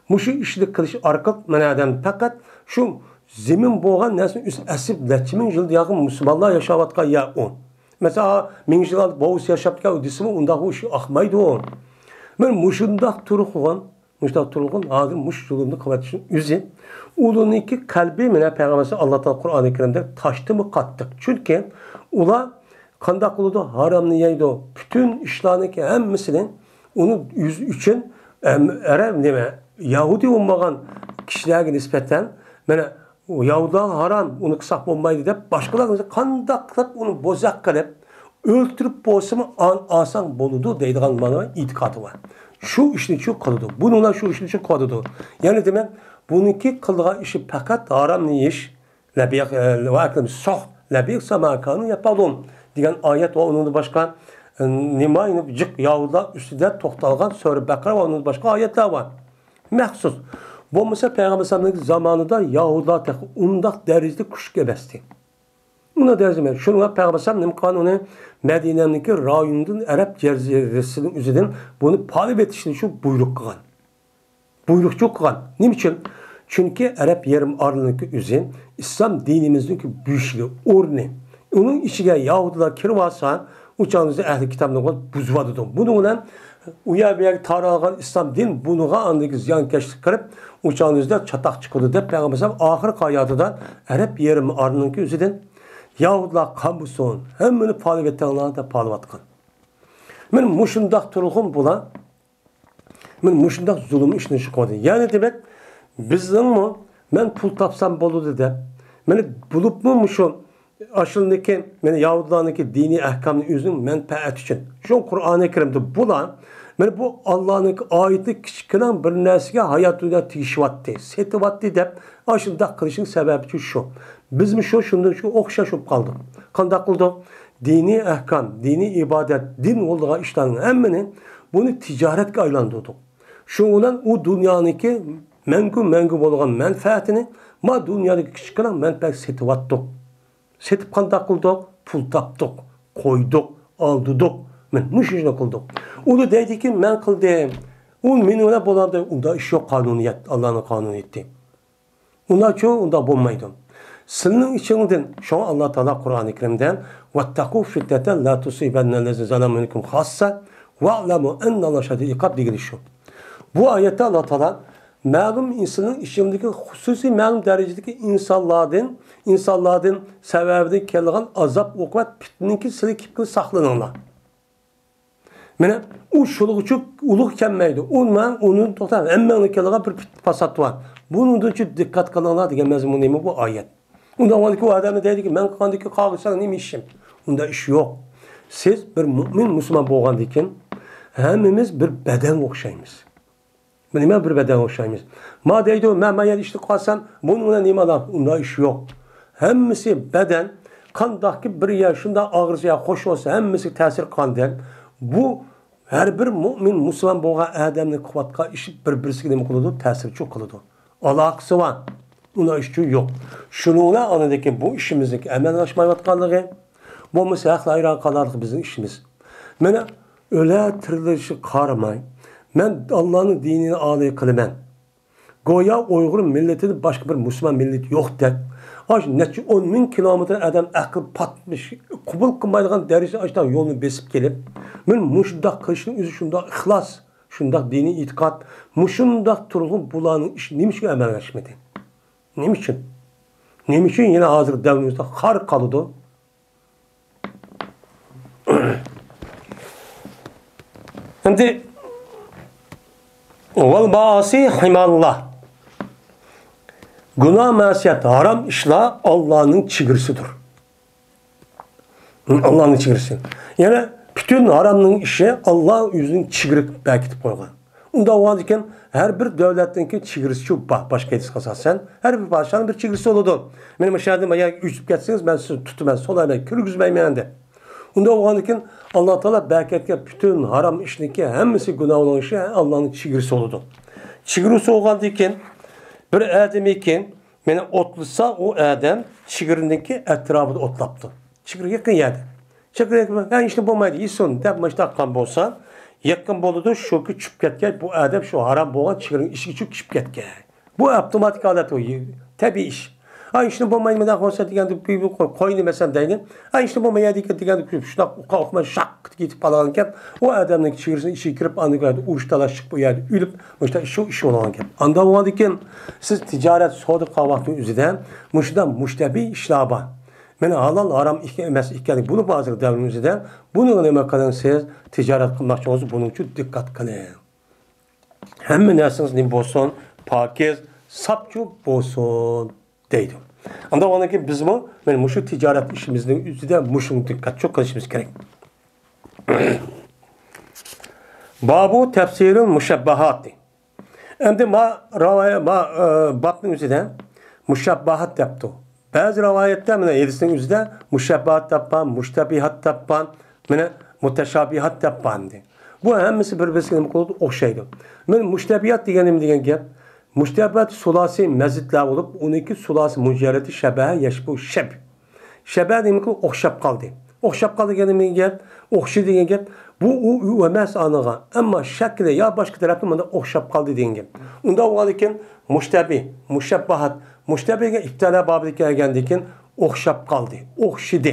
Muşu işini kılış arkalık men adam fakat şu zemin boğan nesin üst esip leçimin yıl yakın Müslümanlar yaşavatka ya on. Mesela min yıl boğuz yaşaptka ödüsümü undaki uşu akmaydı on. Ben muşundak turuğun hazır muş yılında kıvatışın yüzü ulun iki kalbi mene Peygamberimiz Allah'tan Kur'an-ı Kerim'de taştı mı kattık. Çünkü ula kandak uludu haramını yaydı. Bütün işlerindeki hem mislin onu yüz için Yahudi olmayan kişilere nispeten mene Yahudiler haram onu kısak olmaydı deyip başkalarına kandaklık onu bozak kalıp öldürüp bozsamı asan boludu deydiğin bana itikatı var. Şu işini çok kılıdı. Bununla şu işini çok kılıdı. Yani demek bununki kıldığı işi fakat haram ne iş? Lebiyak soh lebiyak samakanı yapalım. Diyen ayet var. Onun da başka nimayını cık Yahudiler üstünde tohtalgan Sure Bakara ve onun başka ayetler var. Mehsus. Bu mesela Peygamber zamanında Yahudiler tek undak derecede kuş gebesti. Buna derzime. Şununla Peygamber kanunu Medine'deki rayonunun Arap cerziyesinin üzerinden bunu talep etişini şu buyruk kılan. Buyrukçu kılan. Niçin? Çünkü Arap yerim arlığındaki üzerine İslam dinimizdeki büyüşlüğü, orni. Onun içine Yahudiler kirvasa uçağınızda ehli kitabına buzvadıdı. Bununla uyabiyak taragan İslam din bunuğa andaki ziyankeşlik kırıp uçağınızda çatak çıkıldı de Peygamber ahir hayatıda Arap yerim arlığındaki üzerinden Yahudiler kamusun hemmini palip ettiğinlerine de palip atkan. Men muşundak turulğum bula, men muşundak zulüm işini çıkmadı. Yani demek bizden mi, men pul tapsam bolu de, meni bulup mu muşun aşılındaki, Yahudiler'daki dini ahkamını üzün menfaat için. Şu Kur'an-ı Kerim'de bulan, men bu Allah'ın ayeti küçüklen bir nesige hayatında tişvattı, setivattı de aşılında kılışın sebebi şu. Biz mi şundan okşaşıp kaldık. Kandak kıldık. Dini ahkam, dini ibadet, din olduğu işlerin hemminin bunu ticaretke aylandırdık. Şundan o dünyanınki mengum olan menfaatini ma dünyadaki küçüklen menfaat setivattık. Setip kandak kıldık, pul taptık, koyduk, aldık. Men muş işine kıldık. O da dedi ki men kıldım. O minune bolanda unda iş yok kanuniyet, Allah'ın kanuniyeti. Unda çoğu unda bulmaydı. Senin içinden şu an Allah Teala Kur'an-ı Kerim'den وَاتَّقُوا فِتَّةً لَا تُصِيبَنَّ الَّذِينَ ظَلَمُوا مِنكُمْ خَاصَّةً وَاعْلَمُوا اَنَّ اللّٰهَ شَدِيدُ الْعِقَابِ diye şu. Bu ayette Allah Teala malum insanın içindeki hususi malum derecedeki insanların sebebinde kelgan azap okuvat pitninki sili kipkili saklanırlar. Mene o şuluğuçuk uluk kemmeydi. Onun tohtan emme kelgan bir pasat var. Bunun da için dikkat kılınlar diye mezmun neymi bu ayet. Ondan ondaki o adam dedi ki ben kandaki kağıtsan neyim işim. Onda iş yok. Siz bir mümin Müslüman boğan dikin hemimiz bir beden okşayımız. Nima bir beden okşayımız. Ma deydi o ben yer işte kalsam bununla nima da onda iş yok. Hemmisi beden kandaki bir yer şunda ağrısı ya hoş olsa hemmisi tesir kandan. Bu her bir mümin Müslüman boğan adamın kuvvetka işi birbirisiyle mi kılıdı? Tesir çok kılıdı. Alakası var. Ona işçi yok. Şununla anadaki bu işimizdeki emellaşmayatkanlığı bu mesela hayran kalarlık bizim işimiz. Mene öyle tırılışı karmay. Ben Allah'ın dinini ağlayı kılımen. Goya Uygur milletinin başka bir Müslüman millet yok der. Aç neçe 10.000 kilometre adam akıl patmış. Kubul kılmaydıgan derece açtan yolunu besip gelip. Ben muşundak kılışın üzü şundak ihlas. Şundak dini itikat. Muşundak turgun bulanın işi neymiş ki emelleşmedi? Neymişin? Neymişin yine hazır devrimizde har kalıdı. Şimdi vel maasi himallah. Günah masiyet haram işler Allah'ın çigirisidir. Allah'ın çigirisi. Yani bütün haramın işi Allah yüzünün çigirik belki koygan. Onda o iken her bir devletinki çigirisi çok başka edis kasasen her bir padişahın bir çigirisi olurdu. Benim aşağıda ya üçüp geçseniz ben sizi tutmam solayla kürgüzmeymeyen de. Onda o iken Allah Teala belki bütün haram işindeki hemisi günah olan işi Allah'ın çigirisi olurdu. Çigirisi olan iken bir adam iken beni otlusa o adam çigirindeki etrafı otlaptı. Çigir yakın yerde. Çigir yakın yani işte bu maydı. İson depmaçta akkan bolsa yakın boludu şu ki çüp ketken bu adam şu haram boğan çigirin işi çüp çüp ketken. Bu otomatik adet o. Tabi iş. Ha işte bu maymadan olsa diyen bir koyunu mesela deydim. Ha işte bu maymadan diyen şuna kalkma şak gidip alanken o adamın çigirisini işi girip anlıklarda uçtalaşık bu yerde ülüp işte şu iş olanken. Anda o diken siz ticaret soğuduk kahvaltı üzerinden müştebi işlaba. Yani halal haram emas ekanligi bunu bazı devrimizde bunu nima qilsangiz tijorat qilmoqchi buning uchun dikkat qiling. Hamma narsangiz nim bo'lsin, pokiz, sapchu bo'lsin deydi. Unda onaki bizmi mana shu tijorat ishimizning ustida mushun dikkat çok qilishimiz kerak. Babu tafsirul mushabbahat. Endi babning ustida mushabbahat debdi. Bazı rivayette mene yedisinin üzerinde müşebbahat tappan, müştebihat tappan, mene muteşabihat tappan de. Bu hemisi birbirine okşaydı. Men müştebihat diyen gap, müştebihat sulasi mezitler olup 12 sulasi mücerreti şebehe yeşbu şeb. Şebehe demek ki okşap kaldı. Okşap kaldı diyen gap, okşu diyen gap. Bu o emas anıga. Ama şekilde ya başka taraftan bana okşap kaldı diyen gap. Onda o halde müştebi, müşebbahat, müştebihe iptala babı gelgendikin okşap kaldı, okşidu.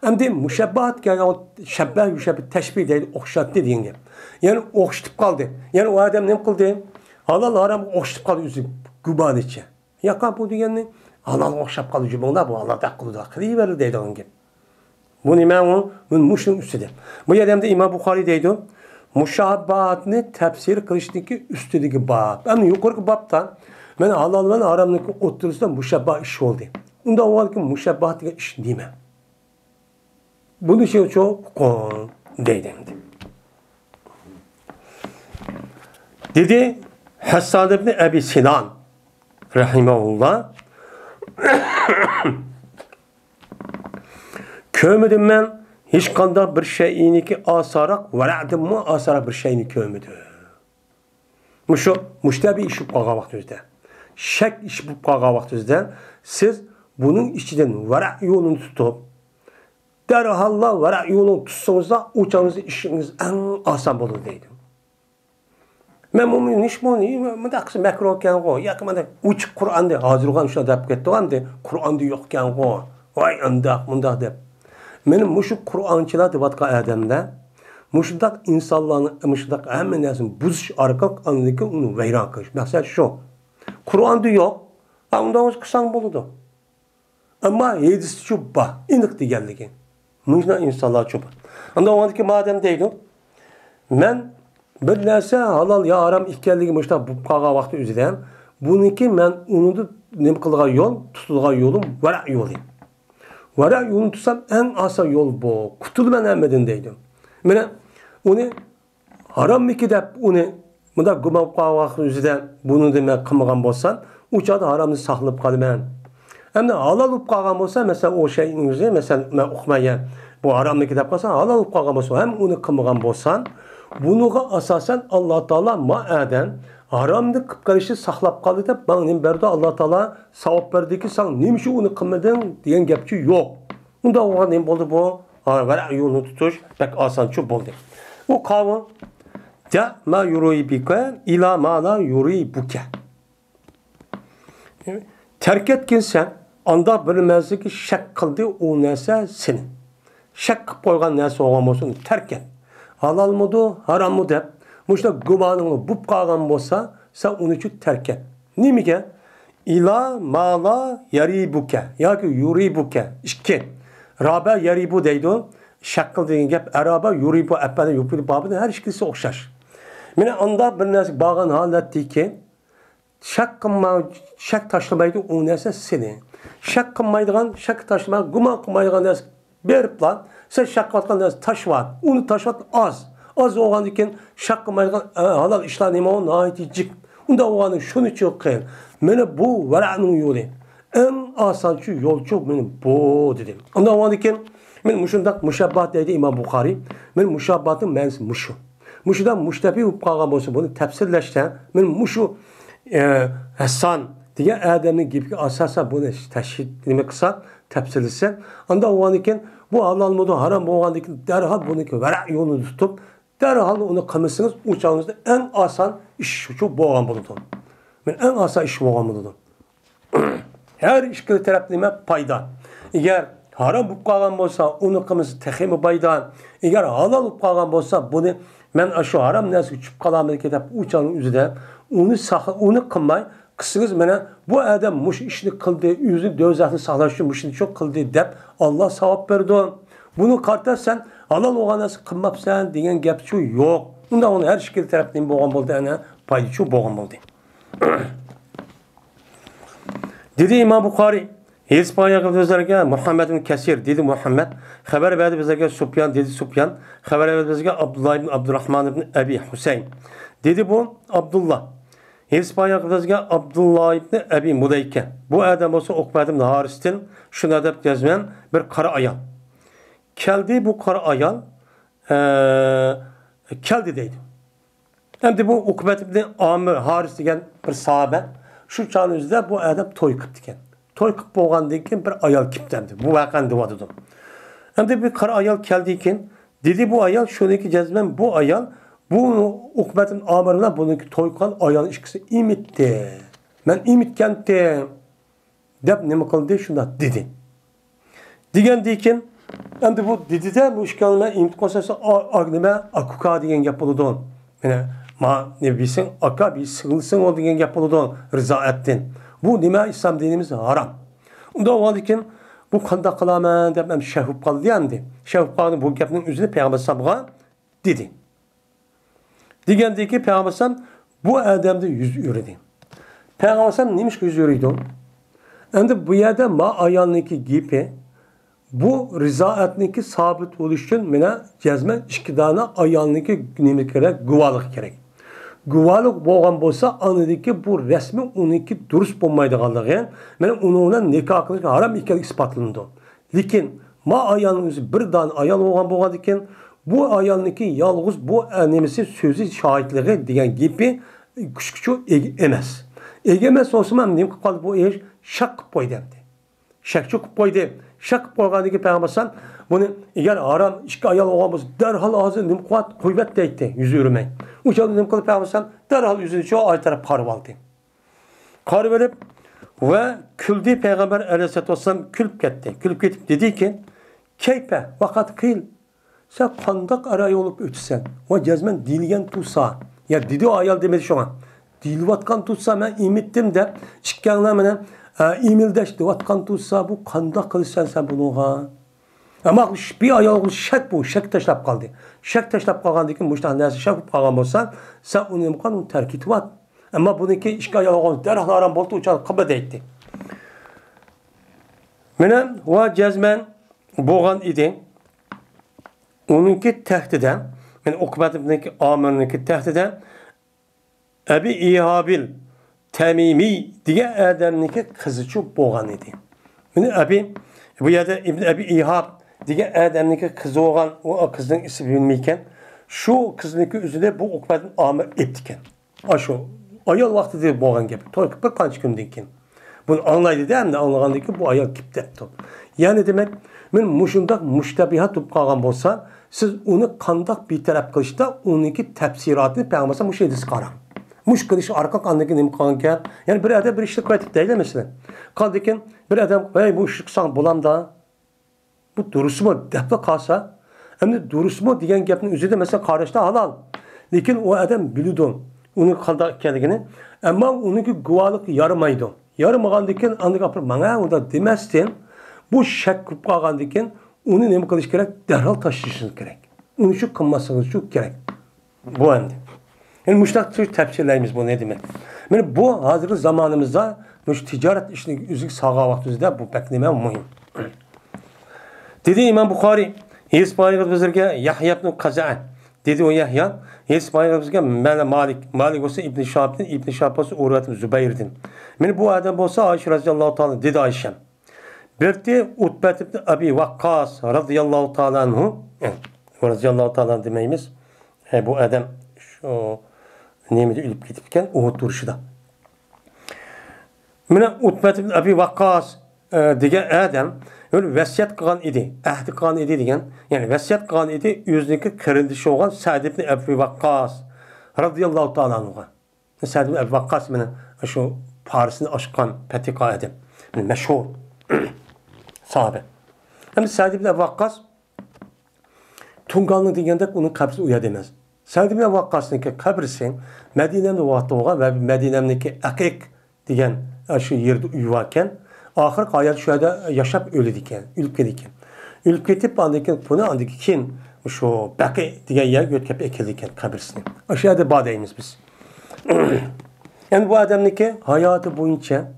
Endi müşebbahat gelgen şebbah yüşebbih teşbih değil, okşattı diyen. Yani okşatıp kaldı. Yani o adam ne kıldı? Halal haram okşatıp kaldı yüzü güban içe. Yakan bu diyenini halal okşap kaldı cübanda bu Allah da kıldı. Kılığı verir deydi onun gibi. Bu imamın muşun üstüde. Bu adamda İmam Bukhari deydi. Müşabbahatını tefsir kılıştaki üstüdeki bab. Yani yukarı babtan ben halal ve haramdaki oturursa müşabbah iş oldu. Onda o halde müşabbahat iş değil mi? Bunu şey çok kon deydi. Dedi Hasan ibn Ebi Sinan rahimahullah kömüdüm ben hiç kanda bir şeyini ki asarak vera'dım mı asarak bir şeyini kömüdü. Müştebi işi kağa vaktizde. Şek işi bu kağa vaktizde siz bunun içinden vera yolunu tutup derhalla vera yolunu tutsanız da uçağınızı işiniz en asan olur deydim. Men bu nishmoni mudaqsi makro ekan go. Yoki mana uch Qur'onda hozirgan shuna deb ketdi hamda Qur'onda yo'q ekan go. Voy undaq mundaq deb. Mening mushu Qur'onchilar deyotgan odamda mushundaq insonlarni mushundaq hamma narsani buzish orqali aniki uni vayron qilish. Maqsad shu. Qur'onda yo'q. Unda o'z qilsang bo'ladi. Ammo hadisda shu bor. Iniq deganligi. Mushuna insonlar shu bor. Unda o'ndiki madem deydi. Men bir narsa halol yo harom ekanligi mushta bu qolgan vaqt o'zida buniki men uni nima qilgan yo'l, tutilgan yo'lim vara yo'li. Vara yo'lini tutsam eng oson yo'l bu. Qutulman hammadan deydi. Mana uni harommiki deb uni bunda gumon qolgan vaqt o'zida buni men qilmagan bo'lsam, u chog'da haromni saqlab qolaman. Endi halol bo'lib qolgan bo'lsa, masalan, o shayning o'zi, masalan, men uqmagan bu haromniki deb qolsam, halol bo'lib qolgan bo'lsa, ham uni qilmagan bo'lsam, bunuga asosan Alloh taolo ma'adan haromni qilib qolishni saqlab qoldi deb men berdi. Alloh taolo savob berdiki, sen nimcha uni qilmading degan gapchi yo'q. Unda o'g'an nima bo'ldi bu? Vara yo'lni tutish pek osonchi bo'ldi. U qavm ja ma yuribika ila ma la yuribuka. Terk etkinsen anda bilmezlik şak qildi o narsa seni. Şak qilib qo'ygan narsa olgan terk et. Halal mıdı, haram mı deb, muşta gumanını bup qolgan bo'lsa, sen onu için terk et. Nimaga? İla mala yaribuka yoki yuribuka. İki. Raba yaribu deydi. Şak qildigan gap araba yuribu apani yupili babida her ikisi o'xshash. Mana anda bir narsa bo'lgan holatdiki şak tashlamaydi o narsa seni. Şak qilmaydigan, şak tashlamaydigan, guman qilmaydigan narsa berib lan. Sen şak qilgan narsa tashvat. Uni tashvat az. Az olgan ekan şak qilmaydigan halol ishlar nima o noyitijik. Unda olgani shuni cho'qqin. Mana bu vara'ning yo'li. Eng osonchi yo'lchi meni bu dedim. Unda olgan ekan men mushundaq mushabbat deydi İmam Buxoriy. Men mushabbatning ma'nosi mushu. Mushuda mushtabi bo'lib qolgan bo'lsa buni tafsirlashdan men mushu Hasan degan odamning gapiga asosan buni tashkil nima qilsa, tafsirlasa, unda o'g'anikin bu halolmidi, harom bo'lgandan darhol buniki vara yo'lini tutib, darhol uni qilmasangiz, u chog'ingizda eng oson ish shu bo'lgan bo'ladi. Men eng oson ish bo'lgan bo'ladi. Har ikki taraf nima foyda. Agar harom bo'lib qolgan bo'lsa, uni qilmasa texmi foyda. Agar halol bo'lib qolgan bo'lsa, buni men shu harom narsaga tushib qolaman deb u chog'ning o'zida uni qilmay qisiniz mana bu adam mush ishni qildi, o'zi do'zaxni saqlash uchun mushni çok qildi deb Alloh savob berdi. Buni qartasan, halol bo'lgan narsa qilmabsan degan gap shu yo'q. Unda uni har ikki tarafdan bo'lgan bo'ldi, ana foyda shu bo'lgan bo'ldi. Dedi İmam Buxoriy, Hizbaya qildilarga Muhammad ibn Kasir dedi Muhammad, xabar berdi bizga Sufyan dedi Sufyan, xabar berdi bizga Abdullah ibn Abdurrahman ibn Abi Husayn. Dedi bu Abdullah. Hizbaya qildilarga Abdullah ibn Abi Mudayka. Bu adam olsa Uqbat ibn Haris'tin şuna deb yazman bir qara ayol. Keldi bu qara ayol keldi deydi. Hem de bu Uqbat ibn Amir Haris degan bir sahabe şu çağınızda bu adam to'y qilibdi ekan. To'y qilib bo'lgandan keyin bir ayol kelibdi. Bu vaqani deyotdi. Hem de bir qara ayol keldi ekan, dedi bu ayol shuniki jazman bu ayol bu Uqbat ibn Amir bilan buniki to'y qilgan ayol ikkisi imitdi. Men imitgandim deb nima qildi shunda dedi. Degandan keyin endi bu dedida bu ishkalma imit qolsa nima akuka degan gap bo'ladi. Mana ma ne bilsin aka bir sığılsın o degan gap bo'ladi rizoatdan. Bu nima islom dinimiz haram. Unda o'g'likin bu qanday qilaman deb ham shahub qoldi endi. Shahub qoldi bu gapning o'zini payg'ambar sallallohu dedi. Degandan keyin payg'ambar bu odamda yuz o'rdi. Payg'ambar sallallohu nima yuz o'rdi? Endi bu yerda ma ayolniki gapi bu rizoatniki sabit bo'lish uchun mena jazman ikki dona ayolniki nima kerak? Guvohlik kerak. Guvohlik bo'lgan bo'lsa, anidiki bu rasmi uniki durust bo'lmaydiganligi, mana uni bilan nikoh qilish harom ekanligi isbotlandi. Lekin ma ayolning o'zi bir dona ayol bo'lgan ekan, bu ayolniki yolg'iz bu nimasi so'zi shohidligi degan gapi kuchkuchu emas. Emas olsa ham nima qilib qoldi bu ish shak qilib qo'ydi. Shakchu qilib qo'ydi. Shak qilib qo'yganligi payg'ambar buni agar harom ikki ayol bo'lgan bo'lsa, darhol hozir nima qilib qo'ybat deydi, yuz o'rmay. O'shanda nima qilib payg'ambar derhal yüzünü çoğu ay taraf qarib aldı. Qarib verip ve küldü Peygamber aleyhissalatü vesselam külüp gitti. Külüp gidip dedi ki keype vakat kıyıl. Sen kandak arayı olup ötsen. O cezmen dilgen tutsa. Ya dedi o ayal demedi şu an. Dilvatkan tutsa ben imittim de. Çıkkanlar bana imildeş dilvatkan tutsa bu kandak kılırsan sen bunu ha. Ama bir ayal şek bu. Şek taşlap kaldı. Şek taşlap kalgan dikin bu işte neyse şek kalgan olsan sen onu terk et vat. Ama bununki işgal yalan derhal aram boltu uçan kabul etti. Menen o cezmen boğan idi. Onunki tehdiden, yani Ukbet'inki Amir'inki tehdiden Ebi İhabil Temimi diye Adem'inki kızı çok boğan idi. Yani bu yerde Ebi İhab diye Adem'inki kızı olan o kızın ismi bilmeyken şu kızınki üzerinde bu Ukbet'in Amir ettiken. Aşo ayol vakti de boğan gibi. Toy bir kaç gündeki. Bunu anlaydı değil mi? Anlayandı ki bu ayol kiptepti. Yani demek men muşundak müştebihat tutup kalgan bolsa siz onu kandak bir taraf kılışta onunki tefsiratını peygamberse muş edis karan. Muş kılışı arka kandaki nim kanka. Yani bir adam bir işlik pratik değil mesela. Kaldıkken bir adam hey bu işlik san bulam da bu durusu mu defa kalsa hem de durusu mu diyen gapın üzerinde mesela kardeşte halal. Lakin o adam biliyordun. Onun kandak kendini ama onunki guvalık yarımaydı. Yarımağandıkken andık apır bana o da demezsin. Bu şek kıp kalgandıkken onu ne kılış gerek? Derhal taşışınız gerek. Onu şu kınmasınız çok gerek. Bu andi. Yani müştak tür tepsilerimiz bu ne demek? Yani bu hazır zamanımızda ticaret işini üzük sağa vaktimizde bu bekleme mühim. Dedi İmam Bukhari, İsmail bizirge Yahya ibn Kaza'an. Dedi o Yahya, İsmail bizirge Malik olsa İbn Şahab'din, İbn Şahab olsa Urvet Zübeyir'din. Yani bu adam olsa Ayşe radıyallahu ta'ala dedi Ayşem. Berti Utbet ibn Abi Vakkas radıyallahu ta'ala anhu. Radıyallahu ta'ala demeyimiz. Bu adam şu nemide ölüp gidipken Uhud duruşuda. Mine Utbet ibn Abi Vakkas diye adam öyle vesiyet kılan idi. Ahdi kılan idi diyen. Yani vesiyet kılan idi. Yüzdeki kırıldışı olan Sa'd ibn Abi Vakkas radıyallahu ta'ala anhu. Sa'd ibn Abi Vakkas mine şu Paris'ini aşkan petika adam. Meşhur. Sahabe. Hem Sa'd ibn Abi Vakkas Tunganlı degende onun kabrisi uya demez. Sa'd ibn Abi Vakkas'ınki kabrisi Medine'mde vaxtı olan ve Medine'mdeki Akik degen şu yerde uyuvarken ahir hayat şu yerde yaşap ölü diken, ülüp gediken. Ülüp gedip andaki bunu andaki kim şu Baki degen yer götkep ekildiken kabrisini. Aşağıda badeyimiz biz. Yani bu adamdaki hayatı boyunca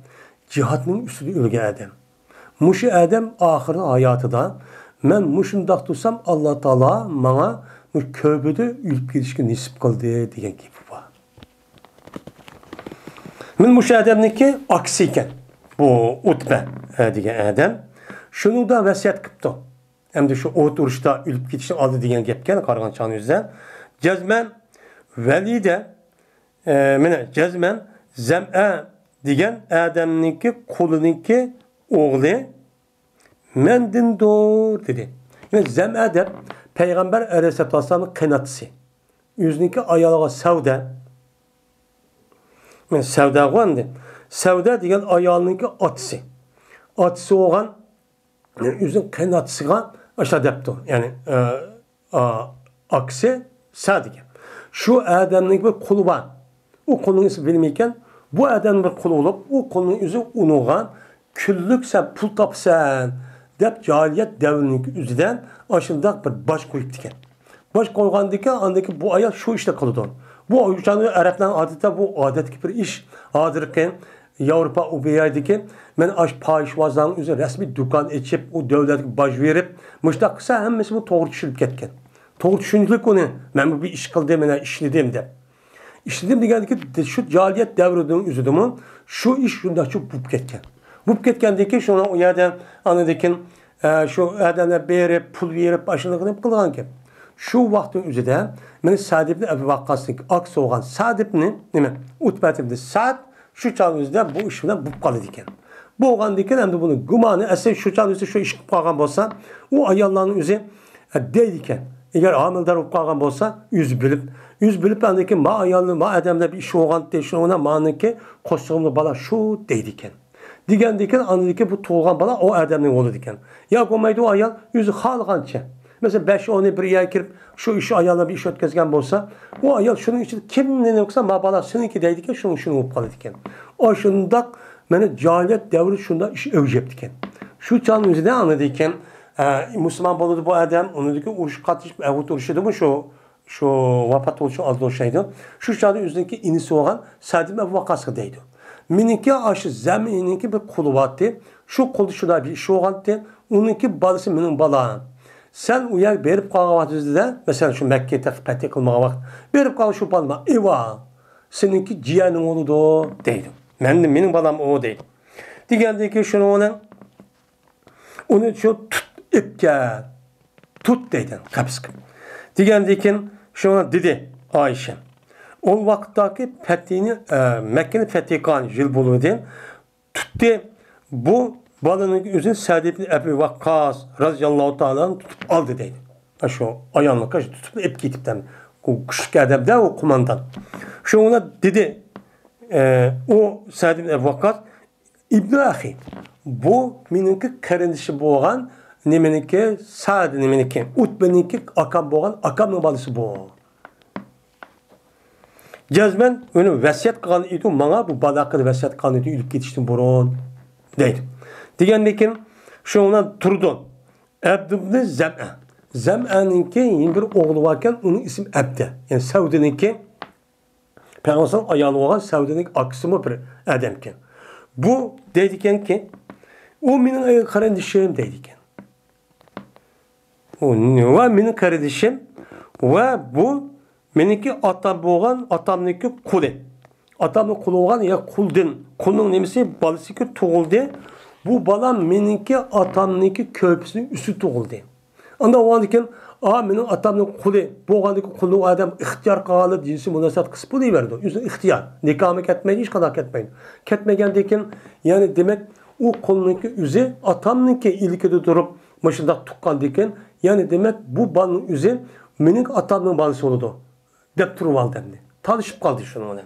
cihatının üstünde ölge adam. Muşu adam ahir hayatıda men muşundaq tutsam Allah Taala bana köbede ülüp gidişke nisip kıldı degen gibi var. Men muşu adamdaki aksi iken bu Utbe degen adam şunu da vasiyet kıptı. Hem de şu oturuşta ülüp gidişini aldı degen gepken Qarag'ançağın yüzden cezmen velide cezmen zem'e degen adamniki kuluniki oğlu mendin doğur dedi. Yani zem'e de Peygamber Aleyhisselatü Vesselam'ın kınatısı. Yüzündeki ayalığa sevda. Yani sevda koyandı. Sevda degen ayalınki atısı. Atısı olan yani yüzün kınatısına aşağı depti. Yani aksi sağ degen. Şu adamın bir kulu var. O kulun ismi bilmeyken bu adamın bir kulu olup o kulun yüzü unuğan küllük sen pul tapsan dep cahiliyet devrinin yüzünden aşındak bir baş koyup diken. Baş koygan diken andaki bu ayet şu işte kalıdı. Bu uyuşanı Arapların adeta bu adet gibi bir iş adırken Avrupa ubeyadiki men aş payışvazların üzerine resmi dükkan içip o devlet baş verip müştaksa hemmesi bu doğru düşünüp ketken. Doğru düşündük onu. Ben bu bir iş kıldım, ben işledim de. İşledim de geldi ki şu cahiliyet devrinin yüzünden şu iş şunda çok bup ketken. Bup ketkendeki şuna o yerden anladıkin şu adamlar berip pul verip başına kadar kılgan ki. Şu vaktin üzerinde ben Sa'd ibn Abi Vakkas'ın aksı olan Sa'd ibn Utbet ibn Sa'd şu çağın üzerinde bu işinden bup kalı diken. Bu olan diken hem de bunu gumanı eser şu çağın üzerinde şu iş kalgan olsa o ayarların üzerinde değdiken Eğer amildar olup kalgan bolsa, yüz bilip andaki ma ayalını, ma adamda bir iş olgan de, şuna maniki koştuğumlu bala şu deydiken. Digendeken andaki bu tuğulgan bala o adamın oğlu diken. Ya komaydı o ayal yüzü halgança. Mesela 5-10 bir yer kirip şu işi ayağına bir iş ötközgen bolsa, o ayal şunun için kimden yoksa ma bala seninki deydiken şunu olup kalı diken. O şundak beni cahiliyet devri şunda iş övcep diken. Şu çağın üzerine anladıyken Müslüman boludu bu adam, onu dedi ki uruş katış, Ehud uruşuydu mu şu vafat oluşu az o şeydi. Şu çağın üzerindeki inisi olan Sadim Ebu Vakas'ı deydi. Mininki aşı zemininki bir kulu vardı. Şu kulu şuna bir işi oldu. Onunki balısı minin balağın. Sen uyar berip kalğan de mesela şu Mekke'de fethi kılmağa vakt. Berip kalğan şu balma. Eva. Seninki ciğenin oludu deydim. Benim balam o değil. Diğerdi ki şunu onu şu tut deydin. Kapıskı. Diğerdi ki şuna dedi Ayşe. O vakittaki fethini Mekke'nin fethi kan yıl buludu. Tuttu. Bu balının üzerine Sa'd ibn Ebi Vakkas radıyallahu ta'ala tutup aldı deydi. Şu ayağını kaç tutup hep gitipten. Küçük adamda o kumandan. Şu ona dedi o Sa'd ibn Ebi Vakkas İbn-i Ahi bu miniki kardeşi boğan nemeniki Sa'd nemeniki Utbe'ninki akam boğan akamın balısı bu. Cezmen onu vesiyet kılan idi bana bu balakını vesiyet kılan idi ülüp gitiştim burun deydi. Digendekin şu ona turdu. Abd ibn Zem'e. Zem'e'ninki yeni bir oğlu varken onun isim Abde. Yani Savdi'ninki Peygamber'in ayalı olan Savdi'ninki aksımı bir adamken. Bu deydiken ki o benim kardeşim deydiken. O ne benim kardeşim ve bu benimki atam boğan atamniki kulu. Atamın kulu olan ya kuldun. Kulun nemesi balısı ki tuğuldu. Bu balam benimki atamniki köpüsünün üstü tuğuldu. Anda o andiken benim atamın kulu. Bu andaki kulu adam ihtiyar kalı cinsi münasat kısmı deyiverdi. Yüzün ihtiyar. Nikahımı ketmeyin, hiç kadar ketmeyin. Ketmegen deyken yani demek o kulununki üzü atamniki ilkede durup başında tukkan deyken yani demek bu balın üzü benim atamın balısı oldu. Dep turuval demdi. Tanışıp kaldı şunu ona.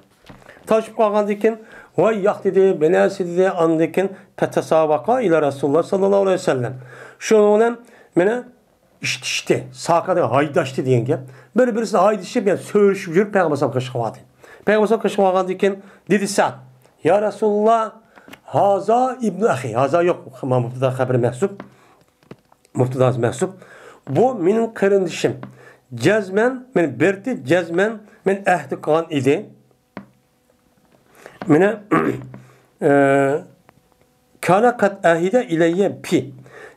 Tanışıp kalgan deyken vay yak dedi, benesi dedi, andayken petesavaka ile Resulullah sallallahu aleyhi ve sellem. Şunu ona bana işte sakada haydaştı diyen ki böyle birisi haydışıp yani söğüşüp yürüp Peygamber'e kaşıkavadı. Peygamber'e kaşıkavagan deyken dedi Sa'd ya Resulullah haza İbn Ahi. Haza yok. Muhtada haberi mehsup. Muhtada mehsup. Bu benim kardeşim. Cezmen, ben berti cezmen, ben ehdi kalan idi. Mene kana kat ahide ileyye pi.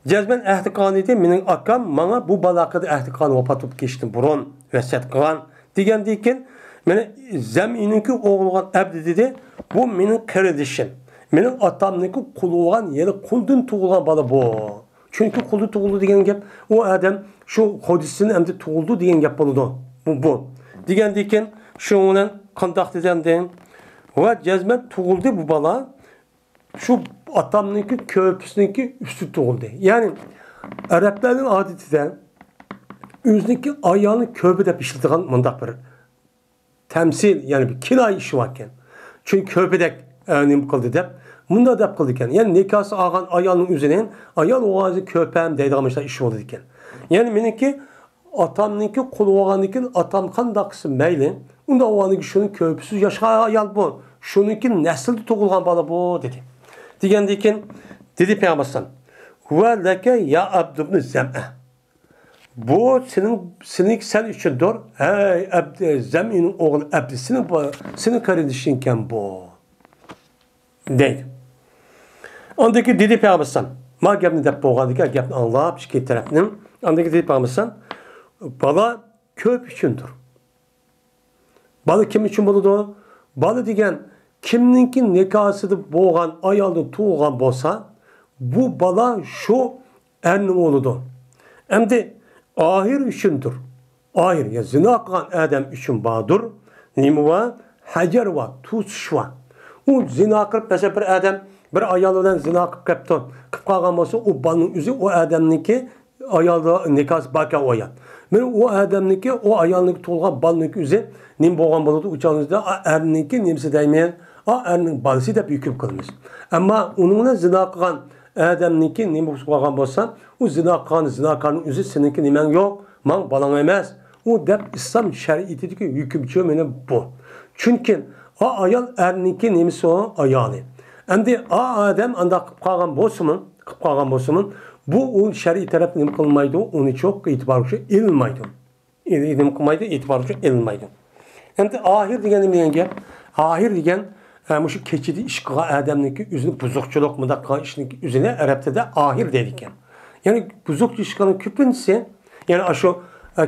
Cezmen ehdi kalan idi. Benim akam bana bu balakada ehdi kalan vapatıp geçtim. Burun ve set kalan. Digen deyken, mene zemininki oğluğun abdi dedi. Bu benim kardeşim. Benim atamniki kuluğan yeri kuldun tuğulan balı bu. Çünkü kuldu tuğuldu diyen gep o adam şu hadisinin emdi tuğuldu diyen gep buludu. Bu. Diyen deyken şu onun kandak dedenden ve cezmet tuğuldu bu bala şu atamniki köpüsününki üstü tuğuldu. Yani Arapların adetinden üzdeki ayağını köpüde pişirdiğin mındak bir temsil yani bir kilay işi varken. Çünkü köpüdek ne kıldı dep. Bunda dep kıldı iken. Yani nikahsı ağan ayağının üzerine ayal o ağzı köpeğim deydiğimizde işi oldu iken. Yani benimki atamınki kulu oğanınki atam kandaksı meyli. Onda oğanınki şunun köpüsüz yaşa ayal bu. Şununki nesilde toğulgan balı bu dedi. Diyen deyken dedi Peygamber'den ve leke ya Abd ibn Zem'e. Bu sen için dur. Hey Zem'in oğlu Abd senin kardeşinken bu. Deydi. Ondaki dedi Peygamber'den ma gepni dep boğandık gepni anlayıp şikayet tarafının ondaki dedi Peygamber'den bala köp içindir. Balı kim için buludu? Balı degen kimninki nikahsıdı boğan ayaldı tuğan bolsa bu bala şu ernin oğludu. Hem de ahir içindir. Ahir ya zina kılan adam için bağdır. Nimi var? Hacer var. Tutuş var. O zina kırıp mesela bir adam bir ayalından zina kıp kaptı. Kıp kalgan bolsa o balın üzü o adamınki ayalda nikahs baka o ayal. Men o adamniki o ayalniki to'lgan balniki o'zi nim bo'lgan bo'ladi uchanizda erniki nimsi deymen erning balasi deb hukm qilamiz. Ammo uningni zina qilgan adamniki nim bo'lgan bo'lsa, u zina qilgan zinakorning o'zi seniki nimang yo'q, men balang emas. U deb islom shariatidagi hukmchi meni bu. Chunki o ayol erniki nimsi o ayoli. Endi o odam anda qilib qolgan bo'lsa, bu o şer'i taraf nim kılmaydı, onu çok itibarlıca ilmaydı. İlim kılmaydı, itibarlıca ilmaydı. Hem de ahir diyen ne gap? Ahir diyen şu keçidi işkiga adamniki üzünü buzukçuluk mudakka işiniki üzerine Arap'ta da ahir dedikken. Yani buzukçu işkiganın küpüncesi, yani şu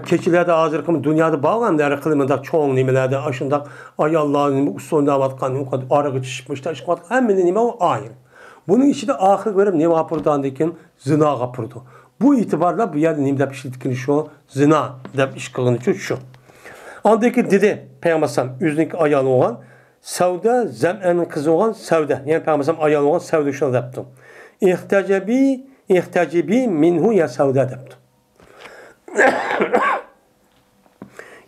keçilerde hazır kımı dünyada bağlan der kılımında çoğun nimelerde aşında ayalların usulünde avatkan arıgı çıkmışlar işkigat hemen nime o ahir. Bunun içi de ahir verip ne yapırdan diken zina yapırdı. Bu itibarla bu yer nimde pişirdikini şu zina dep iş kılığını şu. Andaki dedi Peygamber üzerindeki ayalı olan Sevde zem'enin kızı olan Sevde. Yani Peygamber ayalı olan Sevde şunu depti. İhtacibi minhu ya Sevde depti.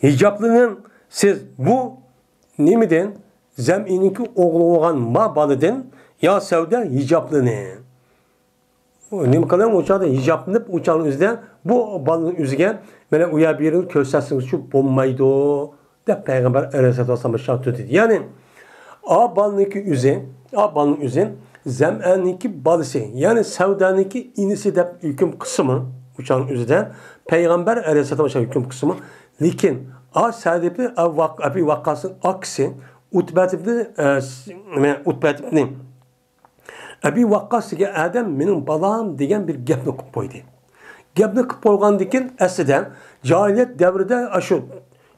Hicaplının siz bu nimiden zem'ininki oğlu olan ma balıdın ya Sevde hicaplını. Nima qilaman o'chada hijobni o'chani o'zida bu bolaning o'ziga mana u yer bir ko'rsatsang shu bo'lmaydi deb payg'ambar alayhisolatu vasallam shart dedi. Ya'ni a bolaning o'zi zam'aniki bolasi, ya'ni savdaniki inisi deb hukm qismi o'chani o'zida payg'ambar alayhisolatu vasallam hukm qismi, lekin a sadibni abi vaqqasning aksi utbatibni Abi Vaqqas'ga adam mening balam degan bir gapni qilib qo'ydi. Gapni qilib qo'ygandan aslida jahiliyat davrida shu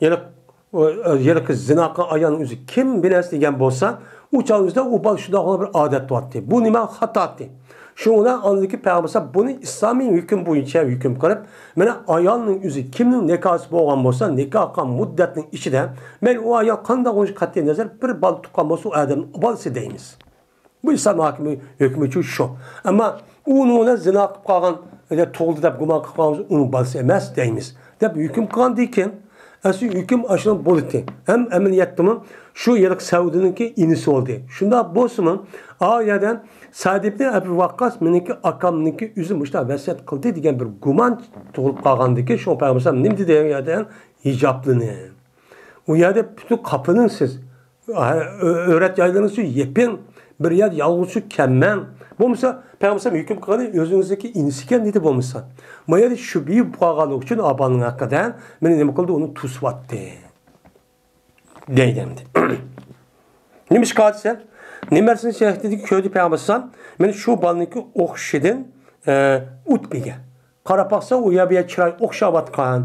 yana zina qilgan ayolning o'zi kim bilas degan bo'lsa, u chog'da u bal shunaqa bir odat bo'tdi. Bu nima xatoti? Shundan oldingi payg'ambar buni islomiy hukm bo'yicha hukm qilib, mana ayolning o'zi kimning nikohi bo'lgan bo'lsa, nikoh qilgan muddatning ichida men u ayol qanday bo'lishi qat'iy nazar bir bal tuqqan bo'lsa, u odam balasi deymiz. Bu İslam hakimi hükmü şu. Ama onu zina qilib qolgan, to'g'ri deb gumon qilib qolganmiz, uni balasi emas deymiz. Deb hukm qilgan ekan, asli hukm ashuna bo'ldi. Ham amaliyotda shu yerlik Saudininki inisi oldu. Shunda bo'lsa-mi, ayadan Sadibni Abu Vaqqas meniki akamniki o'zi mushta vasiyat qildi degan bir gumon tug'ilib qolgandiki, shu payg'ambar nima dedi degan hijoblini. U yerda butun qapının siz öğret yaylarınızı yepin bir yer yalğısı kemmen. Bo'lmasa Peygamber hüküm qilgan o'zingizdagi insiken dedi bo'lmasa. Mayada shubi bo'lgan uchun abaning haqidan meni nima qildi uni tusvatdi. Deydi. Nima ish qilsa? Nimasini shayxdagi ko'rdi Peygamber meni shu balniki o'xshidan utbiga. Qarab baqsa u yerga chiroy o'xshavatgan.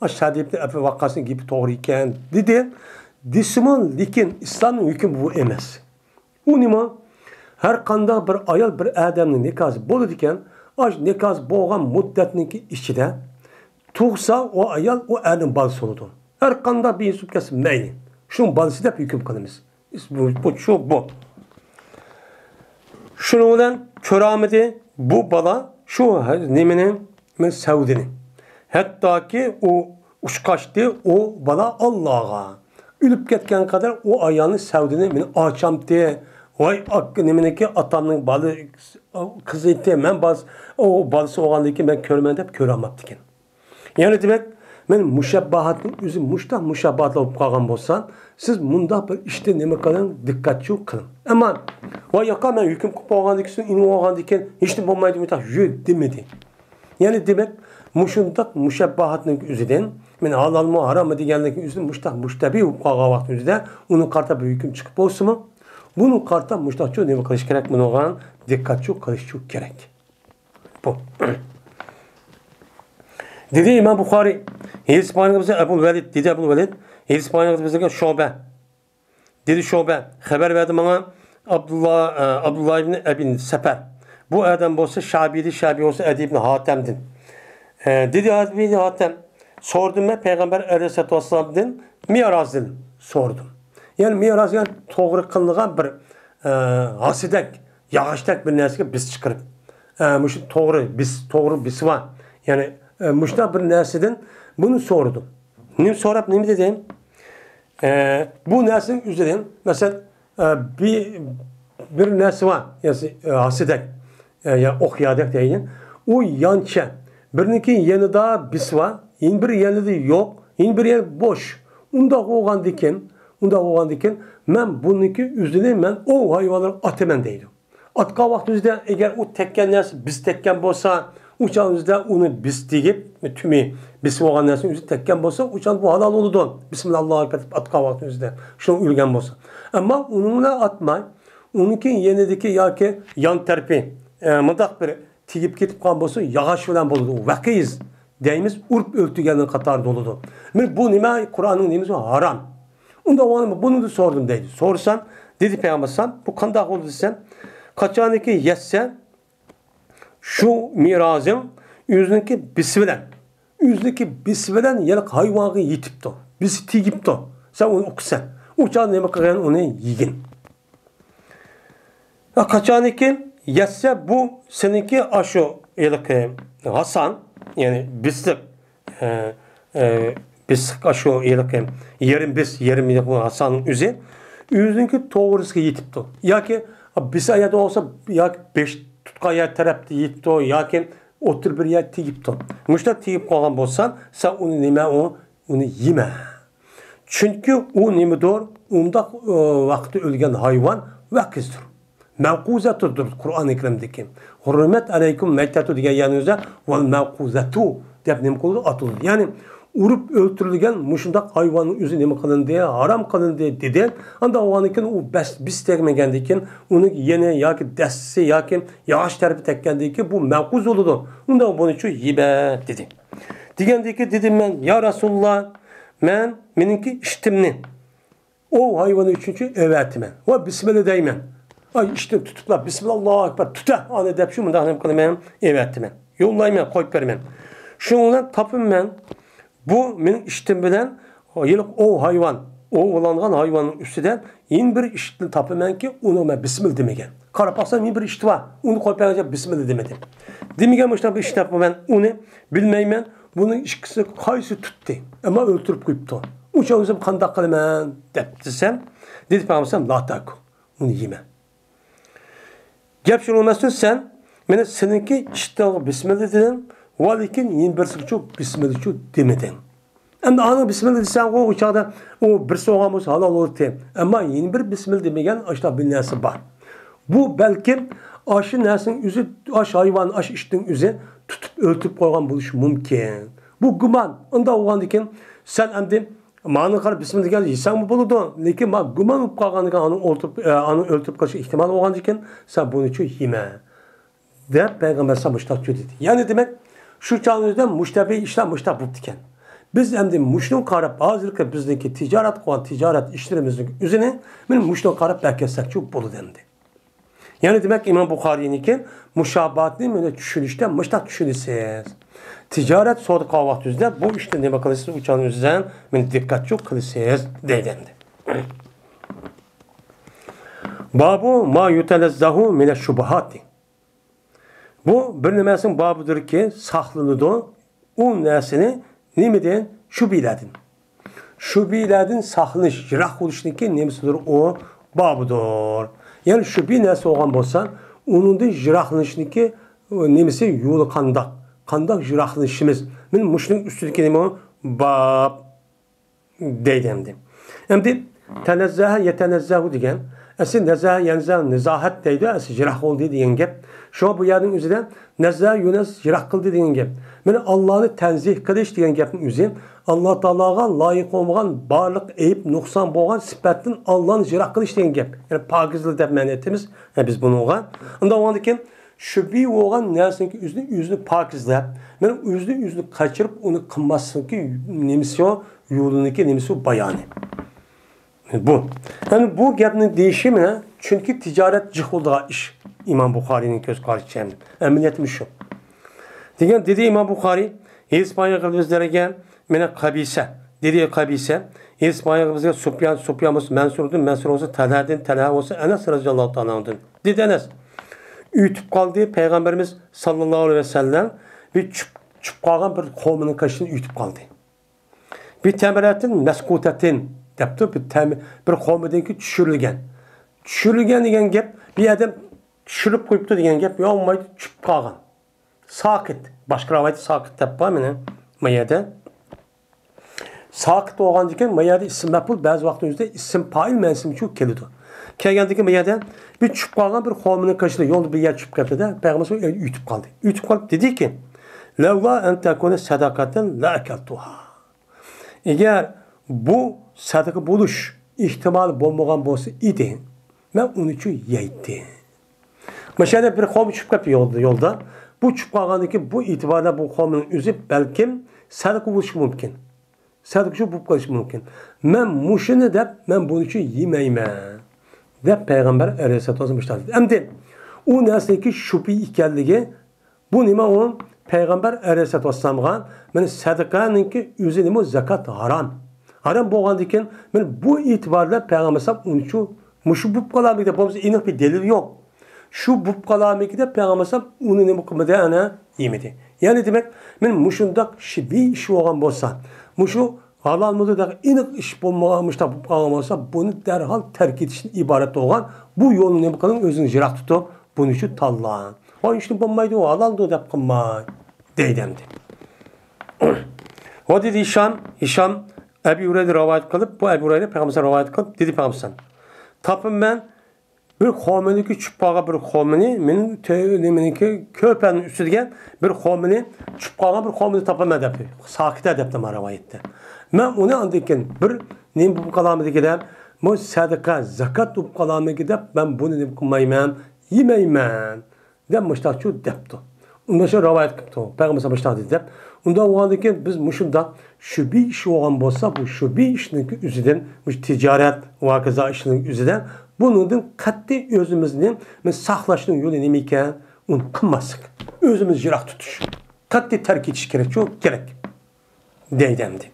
Ashadibni Abu Vaqqasning gibi to'g'ri ekan dedi. Dismon lekin İslamning hukmi bu emas. U nima? Her qanday bir ayol bir odamning nikohi bo'ladi ekan, osh nikoh bo'lgan muddatniki ichida tug'sa o ayol o erning balasi bo'ladi. Her qanday bir yusuf kelsa mayli. Shuning balasi deb hukm qilamiz. Bu. Shuning bilan ko'ramidi bu bala shu nimaning men Saudini. Hattoki u ushqashdi o bala Allohga. Ülüp ketken kadar o ayağını Saudini men açamdi. Vay nimeniki atamning balı kızı etti. Men o balısı oğandaki ben körmen dep köremaptı ekan. Yani demek men muşabbahatning o'zi muşabbahat olib qolgan bo'lsa, siz munda bir ishda nima qiling, diqqatli qiling. Ammo voy yoqa men hukm qilib qo'ygandan keyin uni olgandan keyin hech nima bo'lmaydi demedi. Yani demek mushundaq muşabbahatning o'zidan men halal mı haram mı deganlik o'zidan mushtabi qolgan vaqt o'zida uni qarta bir hukm chiqib bo'lsa-mi, buni qarta mushtaqchi nima qilish kerak, buni olgan diqqatli qilish kerak. Bu. Dedi İmam Buxoriy, Hispaniyaga Abu Valid dedi Abu Valid, Hispaniyaga bizga Şoba. Dedi Şoba, xabar berdi menga Abdullah ibn Abi Safar. Bu adam bo'lsa Şabi bo'lsa Adi ibn Hatam'din. Dedi Adi ibn Hatam, sordum ben Peygamber Aleyhisselatü Vesselam'dan mirazdan sordum. Yani miraz yani to'g'ri qilingan bir hasidak, yağışdak bir narsaga biz chiqirib Mush to'g'ri bisi var. Yani muşta bir nerseden bunu sordum. Nim sorap nima dedim? Bu nersenin üzerinden mesela bir nerse var. Yani hasidek ya okuyadek deyin. O yança. Birinin yanında bisi var. Yine bir yanında yok. Yine bir yer boş. Unda oğan diken ben bununki üzerine ben o hayvanları atemen deydim. Atka vaktimizde eğer o tekken nerse biz tekken bolsa uçağımızda onu biz deyip tümü biz oğan nerse üzerine tekken bolsa uçağın bu halal oldu. Bismillahirrahmanirrahim atka vaktimizde şunu ülgen bolsa. Ama onunla atmay. Onunki yenideki ya ki yan terpi mıdak bir tigip gitip kan bolsa yağış falan boludu. Vakiyiz deyimiz urp öltügenin katar doludu. Bu nime Kur'an'ın nimesi haram. Onda o bunu da sordum dedi. Sorsam dedi Peygamber bu kandak oldu desem kaçaniki yetse şu mirazım yüzündeki bisvelen yani hayvanı yitip to. Bisi tigip to. Sen onu okusan. Uçağın neme kıran onu yigin. Kaçaniki yetse bu seninki aşı yani Hasan yani bislik biz aşı yerim Hasan'ın yüzündeki doğrusu yitip to. Ya ki bir ayada olsa ya ki 5 tutkaya tarafta yitip to ya ki otur bir yer tigip to. Müştak tigip koyan bolsan sen onu nime onu yeme. Çünkü o nime doğru onda vakti ölgen hayvan vakizdir. Mevkuzetudur Kur'an-ı Kerim'deki. Hürmet aleyküm meytetu diye yanınıza vel mevkuzetu deyip nime kolu atılır. Yani urup öldürülgen muşundak hayvanın üzü nime kılın diye haram kılın diye dedi. Anda o anıken o biz tekmegendikin onu yine ya ki desti ya ki yağış terbi tekgendiki bu mevkuz oludu. Onda bunu şu yibe dedi. Digendiki dedim ben ya Resulullah meninki iştimni. O hayvanı üçüncü evetime. O bismillah deymen. Ay işte tutukla bismillahirrahmanirrahim. Tuta anı dep şu munda hanım kılım evetime. Yollaymen koyup vermen. Şundan tapım ben bu benim iştim bilen o hayvan, o olangan hayvanın üstünden yeni bir iştim tapım ben ki onu ben bismillah demegen. Karapaksan yeni bir işti var. Onu koyup vereceğim bismillah demedim. Demegen işte bir iştim tapım ben onu bilmeymen bunun işkisi kaysı tuttu. Ama öldürüp koyuptu. Uçağımızın kandak kılmen dep desem dedi peygamberim la tak. Onu yeme. Gep şunu olmasın sen bana seninki işte bismillah dedim. Valikin yeni bir çok bismillah çok demedin. Ama ana bismillah desen o uçağda o bir soğamız halal olur diye. Ama yeni bir bismillah demegen işte bir nesi var. Bu belki aşı nesin yüzü aş hayvan aş iştin yüzü tutup öldürüp koygan buluş mümkün. Bu güman. Onda olan diken sen emdi mağını kadar bismillah gel yesen mi buludu? Lekin ma güman olup kalgan diken anı öldürüp kaçı ihtimal olan diken sen bunu çok yeme. De Peygamber sana müştak dedi. Yani demek şu çağımızda müştebi işler müştak bu diken. Biz hem de müşnun karab bazılıkla bizdeki ticaret işlerimizin üzerine benim müşnun karab belkesek çok bolu dendi. Yani demek İmam Bukhari'nin ki müşabahatini böyle düşünüşte müştak düşünürseniz. Ticaret soğudu kahvaltı yüzünden bu işte ne bakılırsa uçağın yüzünden beni dikkat çok kılırsanız dendi. Babu ma yutelezzahu mine şubahati. Bu bir nemesin babıdır ki saklılığı o nesini nimeden şubiledin. Şubiledin saklanış, jirak oluşundaki nemesidir o babıdır. Yani şubi nesi olan bolsa onun da jiraklanışındaki nemesi yolu kandak. Kandak jiraklanışımız. Benim muşnun üstündeki nemi o bab deydemdi. Hem de tenezzaha yetenezzahu diyen Esin nezah yenizah nezahat deydi. Esin jirak oldu diyen gep. Şu bu yerden üzerinden nezah yönes jirak kıldı diyen gep. Yani Allah'ını tenzih kılış diyen gepin üzerinde Allah Teala'ga layık olmayan barlık eyip noksan boğan sifatin Allah'ını jirak kılış diyen gep. Yani pakizli dep meniyetimiz. Biz bunu oğan. Onda o andaki şübhi oğan nersin ki yüzünü pakizlep. Yani yüzünü kaçırıp onu kılmasın ki nemisi o yolundaki nemisi o bayanı. Bu. Yani bu gapning değişimi çünkü ticaret cıhıldığı iş. İmam Bukhari'nin göz karşısında. Emniyetmiş şu. Dedi İmam Bukhari, İspanya kılıçlara gel, mene kabise. Dedi kabise. İspanya kılıçlara Sufyan olsa Mansur olsa Talha'dan Talha olsa Enes radıyallahu ta'ala. Dedi Enes. ütüp kaldı. Peygamberimiz sallallahu aleyhi ve sellem bir çüp kalgan bir kavminin kaşını ütüp kaldı. Bir temeretin meskutetin depti bir kavmideki düşürülgen. Düşürülgen degen gep bir adam düşürüp koyuptu degen gep olmaydı çüp kalgan. Sakit. Başka ravaydı sakit teppa mene mayada. Sakit olgan deken mayada isim mepul bazı vaktimizde isim pail mensim çok kelidi. Kelgendeki mayada bir çüp kalgan bir kavminin kaşını yolda bir yer çüp kaptı da Peygamberimiz ütüp kaldı. Ütüp kalıp dedi ki levla en tekune sadakaten la ekeltuha. Eğer bu sadaka buluş ihtimal bulmagan bolsa idi, ben onu için yeydi. Mesela bir kavmi çüp kapı yolda. Bu çüp kalgandaki bu itibarda bu kavminin üzü belkim sadaka buluş mümkün. Sadaka şu bulup kalış mümkün. Ben muşunu dep, ben bunun için yemeyme. Dep Peygamber Aleyhisselatü Vesselam dedi. Hem de o nesneki şüphi ikenligi bu nima onun Peygamber Aleyhisselatü Vesselam'a men sadakanınki üzü nima zakat haram. Haram bolgandiken men bu itibarda Peygamber onun için muşu bulup kalamıkta bu iniq bir delil yok. Şu bulup kalamıkta Peygamber onu nima kılmadı ana yemedi. Yani demek men muşundak şibi iş olgan bolsa, muşu halal mıdır da iniq iş bolmamış da bulup kalamasa bunu derhal terk etişin ibaret olgan bu yolun nima kılın özünü jirak tutup bunun için tallan. O işin bolmaydı o halaldı dep kılmay deydemdi. O dedi Hişam Ebu Hureyre rivayet kılıp bu Ebu Hureyre Peygamber'e rivayet kılıp dedi Peygamber tapın ben bir kavmindeki çupağa bir kavmini menin tevliminiki köpeğin üstüdegen bir kavmini çupağa bir kavmini tapın ben depi. Sakit edeptim rivayette. Ben onu andıkken bir neyim bu kalamı gidip bu sadaka zakat bu kalamı gidip ben bunu neyim kılmayım yemeyim. Dem müştakçu depti. Ondan sonra rivayet kıptı. Peygamber müştak dedi dep. Ondan o andaki biz muşunda şu bir iş olan bolsa bu şu bir işin üzerinden bu ticaret vakaza işinin üzerinden bunun katli özümüzün saklaştığın yolu nemeyken onu kılmasık. Özümüz jirak tutuş. Katli terk ediş gerek çok gerek. Deydemdi.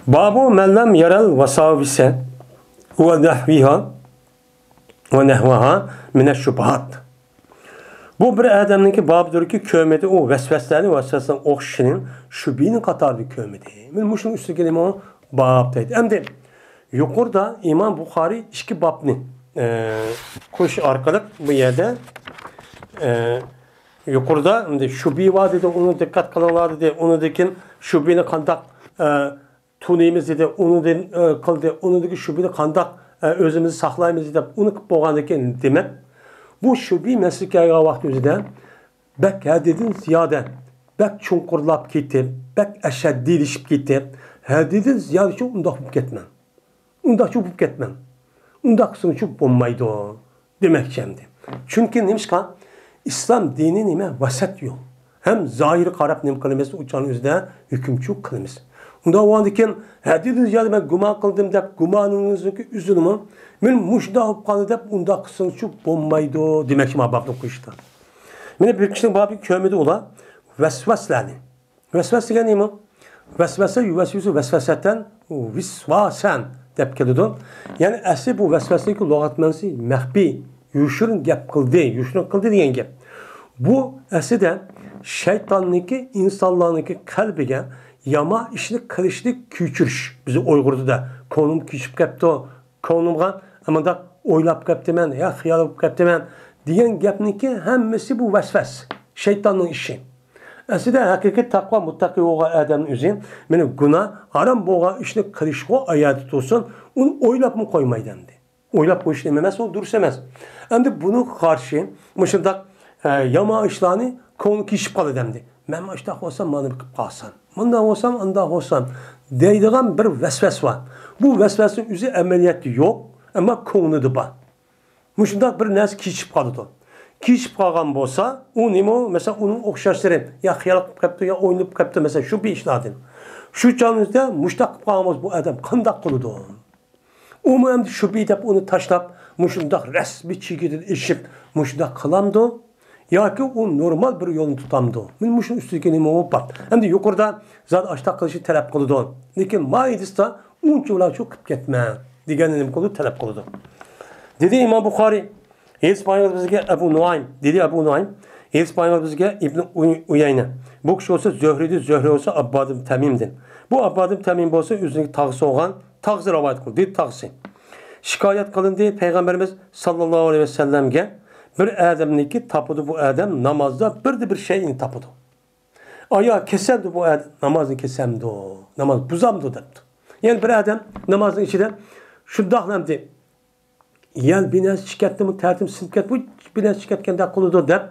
Babu mellem yaral vasavise ve nehviha ve nehvaha mineşşubahat. Bu bir adamınki babıdır ki kömedi o vesveslerin okşinin şübinin katarı kömedi. Ben muşun üstü kelime o babdaydı. Hem de yukarıda İmam Bukhari iki babını koş arkalık bu yerde yukarıda şübi var dedi, onu dikkat kılanlar dedi, onu dekin şübini kandak tunimiz dedi, onu kıldı, onu dedi şübini kandak özümüzü saklayımız dedi, onu boğandaki demek. Bu şübhi meslekaya vakti üzerinden bek hadidin ziyade, bek çunkurlap gitti, bek eşeddilişip gitti. Hadidin ziyade çok undak bulup gitmem. Undak çok bulup gitmem. Undak sını çok bulmaydı o. Demek şimdi. Çünkü neymiş ki İslam dini nime vasat yol. Hem zahiri karab nem kılımız uçan üzerinde hükümçü kılımız. Onda o andiken hadidin ziyade ben guma kıldım deyip gumanınızdaki üzülümü men muşda olup kaldı deyip unda kısını çok bulmaydı demek ki baktık kuşta. Mene bir kişinin babı kömedi ola vesveslerini. Vesves degen neymi? Vesvese yüvesvisi vesvesetten visvasen deyip kelidon. Yani asli bu vesvesedeki logatmensi mehbi, yuşurun gep kıldı, yuşurun kıldı diyen gep. Bu asli de şeytanlıki insanlarınki kalbige yama işini kılışlık küçürüş. Bizi Uygur'da da konum küçüp kepti o. Konumga ama da oylap keptimen ya hıyal keptimen diyen gepniki hemmesi bu vesves. Şeytanın işi. Aslında hakikat takva muttaki oğa adamın üzerine meni günah haram boğa işini kılışık ayet tutsun onu oylap mı koymayı dendi. Oylap koyuş dememez o dursemez. Hem de bunu karşı mışındak yama işlerini konu kişip kalı dendi. Ben maçta olsam bana bir kalsam. Manda olsam anda olsam. Deydiğim bir vesves var. Bu vesvesin üzeri ameliyatı yok ama konudu var. Mışındak bir nes kişip kalıdı. Kişip kalgan bolsa o nimo mesela onun okşaşları ya hıyal kaptı ya oynayıp kaptı mesela şu bir işladın. Şu canınızda muştak kalmaz bu adam kandak kılıdı. O mu hem şu bir deyip onu taşlap mışındak resmi çiğdil işip mışındak kılamdı. Ya ki o normal bir yolunu tutamdı. Ben muşun üstündeki nimo var. Hem de yukarıda zaten açta kılışı talep kılıdı. Lekin maidista unçular çok kıp gitme. deganini nima qildi? Talab qildi. Dedi İmam Buxoriy, İspanyol bizga Abu Nuaym, dedi Abu Nuaym, İspanyol bizga İbn Uyayna. Bu kishi olsa Zöhridi, Zöhri olsa Abbadim Tamim'din. Bu Abbadim Tamim olsa o'zining tag'isi olgan, tag'isi rivoyat qildi, dedi tag'isi. Şikayet kılındı Peygamberimiz sallallahu aleyhi ve sellem'ge bir adamniki tapıdı bu adam namazda bir şeyini tapıdı. Aya kesemdi bu adam namazını kesemdi o. Namaz buzamdı depti. Yani bir adam namazın içinde şu dahlamdı. Yel bines şikayetli mi tertim sinket bu bines şikayetkende kuludu dep.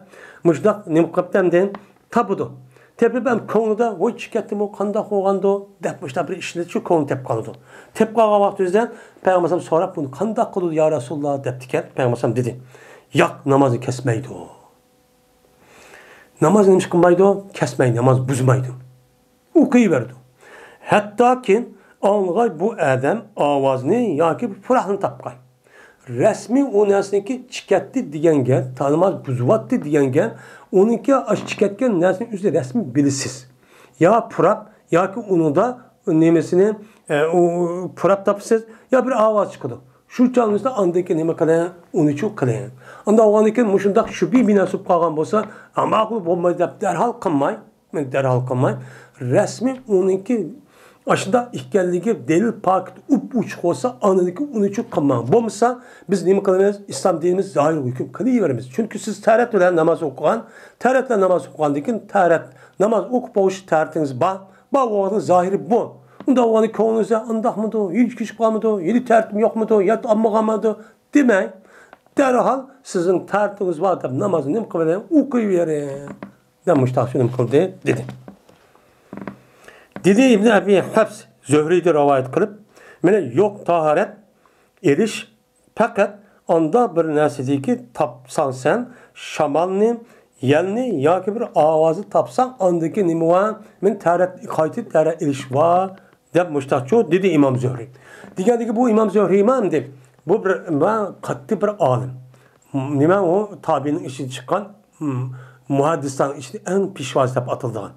Müşdak nimkaptemden tapıdı. Tepi ben konuda o şikayetim o kanda koğandı depmişler bir işinde şu konu tep kalıdı. Tep kalan vaktimizden Peygamber sonra bunu kanda kılıdı ya Resulullah deptiken Peygamber dedi. Yak namazı kesmeydi o. Namaz neymiş kılmaydı o? Kesmeydi namaz buzmaydı. Okuyuverdi. Hatta ki anlay bu adam avazını ya ki fırahını tapkay. Resmi onasındaki çiketti diyen gel, tanımaz buzuvattı diyen gel, onunki çiketken nesinin üzerinde resmi bilisiz. Ya pırap, ya ki onu da nemesini pırap tapısız, ya bir avaz çıkıyordu. Şu canlısında andaki neme kalayan, onu çok kalayan. Anda o andaki muşundak şübhi binasıp kalgan olsa, ama aklı olmayı derhal kılmay, resmi onunki aşında ihkelliği delil paket uç olsa anındaki onu çok kılmay. Bomsa biz neme kalamayız, İslam dinimiz zahir hüküm kılıverimiz. Çünkü siz taharetle namaz okuyan, taharetle namaz okuyandaki taharet, namaz okup oğuş taharetiniz o adın zahiri bu. Onda o anı konunuza andak mıdır, hiç kişi kalmadı, yedi tertim yok mudur, yat amma kalmadı demeyin. Derhal sizin tertiniz var tabi namazını nem kıvırlayın, okuyuverin. Demiş tahsilim kıldı dedi. Dedi İbn Abi Hafs Zöhri'de rivayet kılıp, mene yok taharet eriş fakat onda bir nesideki tapsan sen şamalni yelni ya ki bir avazı tapsan andaki nimuva men taharet kayti taharet eriş var. Deb müştahçu dedi İmam Zöhri. Degandiki bu İmam Zöhri imamdi. Bu bir katli bir alim. Nima o tabiinin işi çıkan muhaddistan işte en pişvaz deb atıldığı.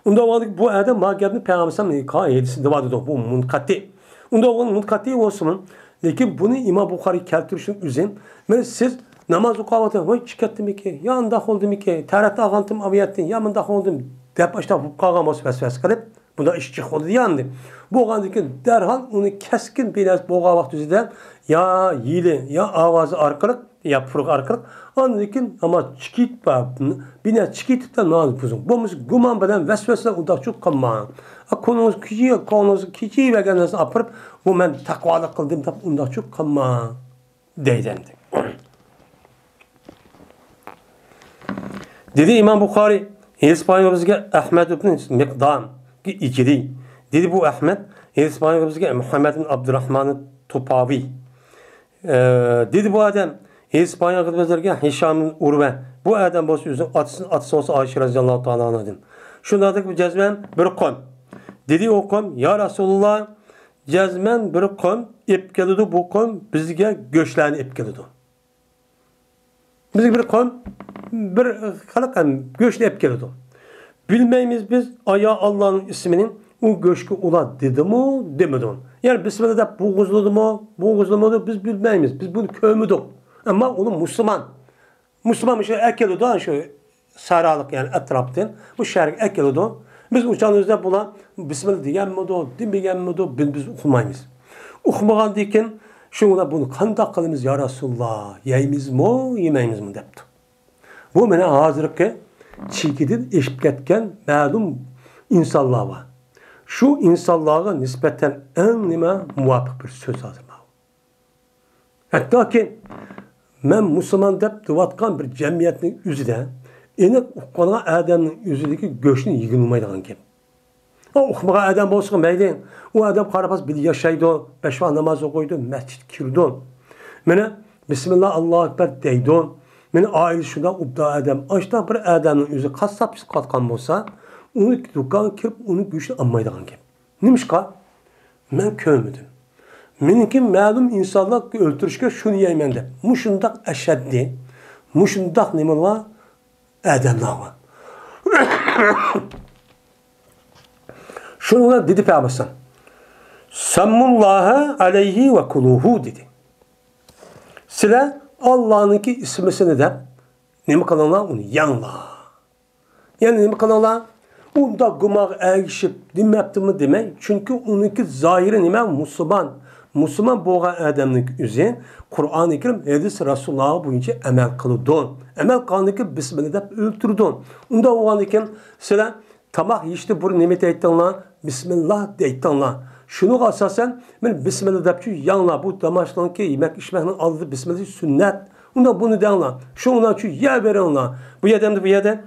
Unda o bu adam ma gapni Peygamberimiz kayedisi devadı bu munkati. Unda o munkati olsun. Lekin bunu İmam Buxoriy keltirişin üzün. Men siz namaz okuvatın. Voy çıkattım ki. Ya anda oldum ki. Taratda ağantım aviyattin. Ya mında oldum. Deb başta bu qalğan vesvese qilib bunda iş çıxdı yandı. Boğandaki derhal onu keskin biraz boğa vaxtında ya yili ya avazı arkalık ya pırıq arkalık andikin ama çıkıt bina çıkıtdan nazı buzun. Bomuz guman bilan vesvese udaqçıq qılma. Konunuz kiçi ve ganası apırıp bu men taqvalık qıldım deb udaqçıq qılma deydendi. Dedi İmam Buxoriy İspanyoluzga Ahmed ibn Miqdam ki ikili. Dedi bu Ahmed İspanyoluzga Muhammed ibn Abdurrahman Tupavi. Dedi bu adam İspanyoluzga Hişam ibn Urve. Bu adam boş yüzün atısı olsa Ayşe radıyallahu ta'ala anladım. Şundadık bu cezmen bir kom. Dedi o kom ya Resulullah cezmen bir kom ip geldi bu kom bizge göçlerini ip geldi. Bizge bir kom bir halakam göçle ip geldi. Bilmeyimiz biz aya Allah'ın isminin o göçkü ula dedi mi demedi. Yani Bismillah da boğuzladı mı biz bilmeyimiz. Biz bunu kövmüdük. Ama onu Müslüman şey ekeliyordu da şu sarılık yani etraftan bu şerk ekeliyordu. Biz uçağımızda bulan Bismillah diyen mi do, demeyen mi do biz okumayız. Okumagan diken şuna bunu kandak kılımız ya Resulullah yeyimiz mi yemeyimiz mi depti. Bu mene hazırki çiğkidin eşip ketken ma'lum insanlar var. Şu insanlara nispeten en nime muvafık bir söz hazırma. Hatta ki men Müslüman dep dıvatkan bir cemiyetin üzüde enek ukana adamın üzüdeki göçünü yığılmaydıgan kim. O ukmaga adam bolsun meyleyin. O adam karapas bir yaşaydı, beşva namaz okuydu, mescid kirdi. Mene Bismillah Allahu Ekber deydi. Mene aile şunda ubda adam. Açta bir adamın yüzü kassapsız katkan olsa onu dükkan kirip onu güçlü anmaydıgan kim. Nimişka? Men kövmüdüm. Meninki ma'lum insanlar öldürüşke şunu yeymen de. Muşundak eşeddi. Muşundak nemin var? Adamlar var. Şunu dedi Peygamber. Sammullaha aleyhi ve kuluhu dedi. Sizler Allah'ınki ismisini de nima qilinglar uni yanglar. Yani nima qilinglar? Unda gumoq ergishib demabdimi demay, chunki uniki zohiri nima? Musulmon bo'lgan odamning o'zi Qur'oni Karim hadis Rasululloh bo'yicha amal qildi. Amal qilganiki bismillah deb o'ltirdi. Unda bo'lgan ekan sizlar tamoq yeyishda bir nima deytinglar? Bismillah deytinglar. Şunu asasen men bismillah deb şu yanglar bu tamoqlarni yemek içmekning oldida bismillah sunnat. Unda bunu deyinglar. Şundan şu yer beringlar. Bu yerda bu yerda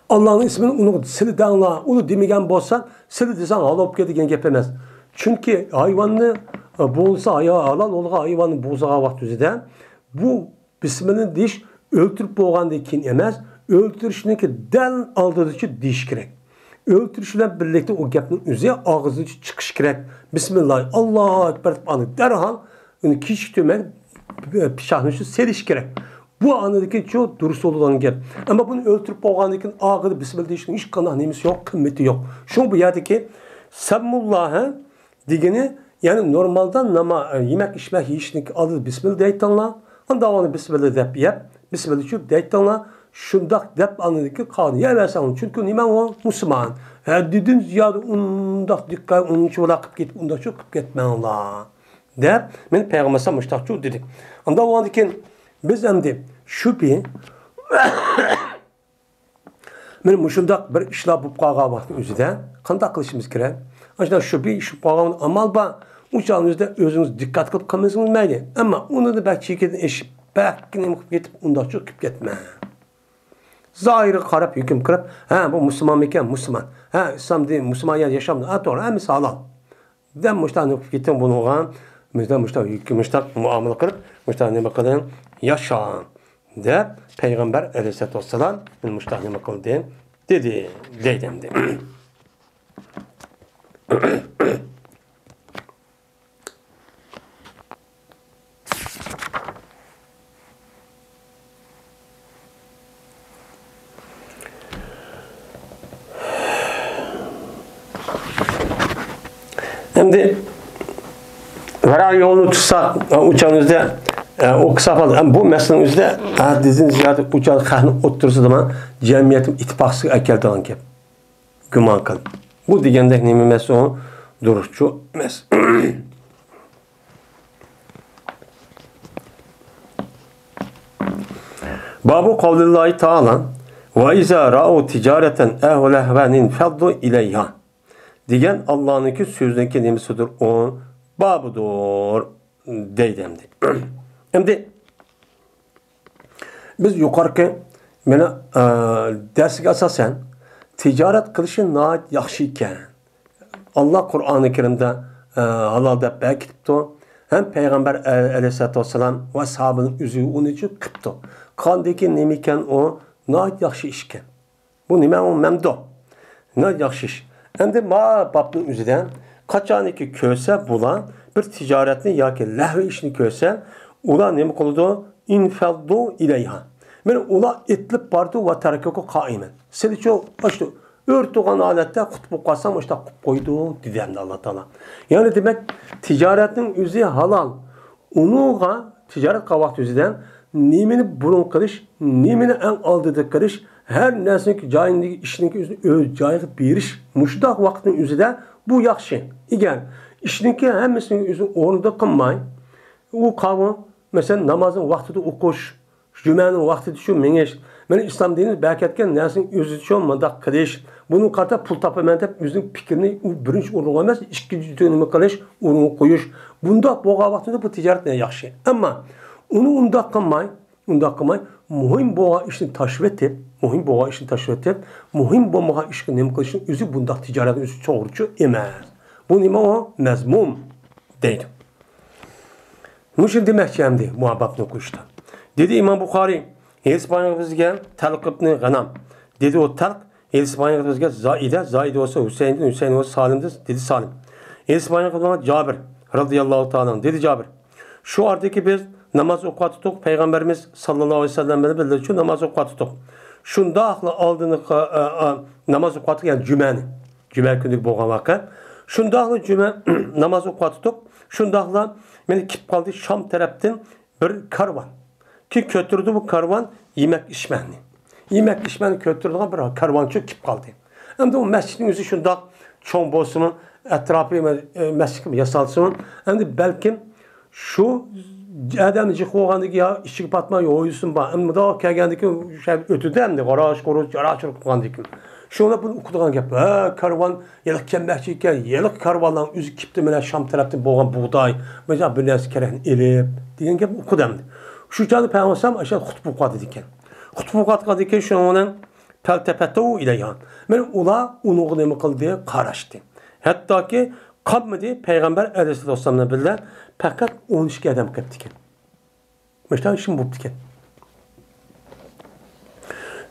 Allah'ın ismini onu sili deyinglar. Onu demagan bo'lsa, sili desang halol bo'lib ketadigan gap emas. Chunki hayvonni bo'lsa halol bo'lgan hayvonni bo'zg'a vaqt o'zida bu bismillah deyish o'ltirib bo'lgandan keyin emas, o'ltirishniki dal oldidachi deyish kerak. Öldürüş bilan birlikte o gapning o'zi og'zidan chiqish kerak. Bismillah, Allohu akbar deb darhol uni kichik to'mak pishoqni serish kerak. Bu anadaki çok durust olan gap. Ama bunu öldürüp bo'lgandan keyin og'zida bismillah deyishning hech qanday nimasi yo'q, qimmati yo'q. Shu bu yerdagi sammullaha degani, ya'ni normaldan yemek içmek yeyishning oldida bismillah deytinglar. Unda uni bismillah deb yeb, bismillah shu deytinglar. Şundak dep anladaki kanı yemezsen çünkü nima o Müslüman. Haddidin ziyade undak dikkat onun çolakıp git unda çıkıp gitmen Allah. Dep men peygamberse müştakçu dedik. Anda o andakin biz hem de şu bir men müşundak bir işler bu qağa vakti özüde qanday qilishimiz kerak? Ancak şu bir iş bağlan amal ba uçağınızda özünüz dikkat kılıp kalmanız mayli. Ama onu da belki çekedin eşip belki nima qilib ketib unda çıkıp gitmen. Zahiri qarab hüküm qilib, ha bu Müslüman ekan, Müslüman. Ha İslam din, Müslüman yaşamda. Ha to'g'ri, hamma sog'lom. Dem mushtani ketin bunga, mushtani hüküm mushtaq muomala qilib, mushtani nima qilin? Yasha. Deb Payg'ambar alayhisolatu vassalam mushtani nima qildi? Dedi, deydimdi. Şimdi varal yolunu tutsak uçağınızda o kısa fazla bu meselenin üzerinde dizin ziyade uçağın kahını otursa zaman cemiyetim ittifaqsız ekeldiğin gibi güman kıl. Bu degende nemi mesele o duruşçu mes. Babu kavlillahi ta'ala ve izâ ra'u ticareten ehlu lehvenin feddu ileyha. Diyen Allah'ınki sözündeki nemisidir o babudur deydimdi. Şimdi biz yukarıki bana dersiga asasen ticaret kılışın nayet yaxşı iken Allah Kur'an-ı Kerim'de halal deb belkitipti. Hem Peygamber aleyhissalatu vesselam ve sahabının üzü onun için kıptı. Kandaki nemiken o nayet yaxşı işken. Bu nime o memdu. Nayet yaxşı iş. Hem de ma babının üzerinden kaçaniki köse bulan bir ticaretini ya ki lehve işini köse ula ne mi koludu? İnfaddu ileyha. Yani ula etlip bardu ve terekeku kaimen. Seni çok işte örtüğün alette kutbu kasam işte kup koydu diyemdi Allah Teala. Yani demek ticaretin üzeri halal. Onuğa ticaret kavakt üzerinden nimini burun kılış, nimini en aldığı kılış, her nesneki cayindeki işinki üzerine cayık biriş, muşdak vaktin üzerinde bu yaxşı. İgər, işinki hemesinin üzerine orada kılmay, o kavı, mesela namazın vaktide okuş, cümenin vaktide şu mengeş, yani İslam dini belketken nesinin özü şu mandak kılış, bunun karta pul tapı hep üzerine fikrini birinci orun olmaz, ikinci dönümü kılış, orunu koyuş. Bunda boğa vaktinde bu ticaret ne yaxşı. Ama onu unda kılmay, muhim boğa işini taşvet et, muhim boğa işini nem kılışın üzü bunda ticaretin üzü çoğurcu emez. Bu nima o mezmum deydi. Muşin demek ki hemdi muhabbetini okuştu. Dedi İmam Bukhari, Helsipanya'ya bizge Talq ibn Ghanam. Dedi o Talq, Helsipanya'ya bizge Zaide olsa Hüseyin olsa Salim'dir. Dedi Salim. Helsipanya'ya bizge Cabir radıyallahu ta'ala. Dedi Cabir. Şu ardaki biz namaz okuyatık. Peygamberimiz sallallahu aleyhi ve sellem bildirdi ki namaz okuyatık. Şunda aklı aldığını namaz okuyatık yani cümeni. Cüme günlük boğan vakit. Şundaqlı cüme namaz okuyatıp, şundaqla meni kip kaldı Şam taraftan bir karvan. Ki götürdü bu karvan yemek içmeni. Yemek içmeni götürdüğü bir karvançı kip kaldı. Hem de o mescidin yüzü şundaq çoğun bolsunun, etrafı mescid yasalsın. Hem de belki şu adamcı qoğandaki ya işçi patma yoyusun ba. Hem de kelgendeki şey ötüdü hem de qaraş qoğandaki. Şuna bunu okuduğun gap. Karvan yılıq kembəkçiyken yılıq karvanların üzü kipti mene Şam taraftan boğan buğday. Mesela bir nəsi kerən elib. Diyen gap okudum. Şu canı peyğəmbər aşağı xutbu qat ediken. Xutbu qat ediken şunun peltepetau ile yan. Men ula onu nemi qıldı, qaraşdı. Hatta ki qabmıdı Peyğəmbər Aleyhisselam'la birlə faqat 12 adam qıptıken. Məştən işim bu diken.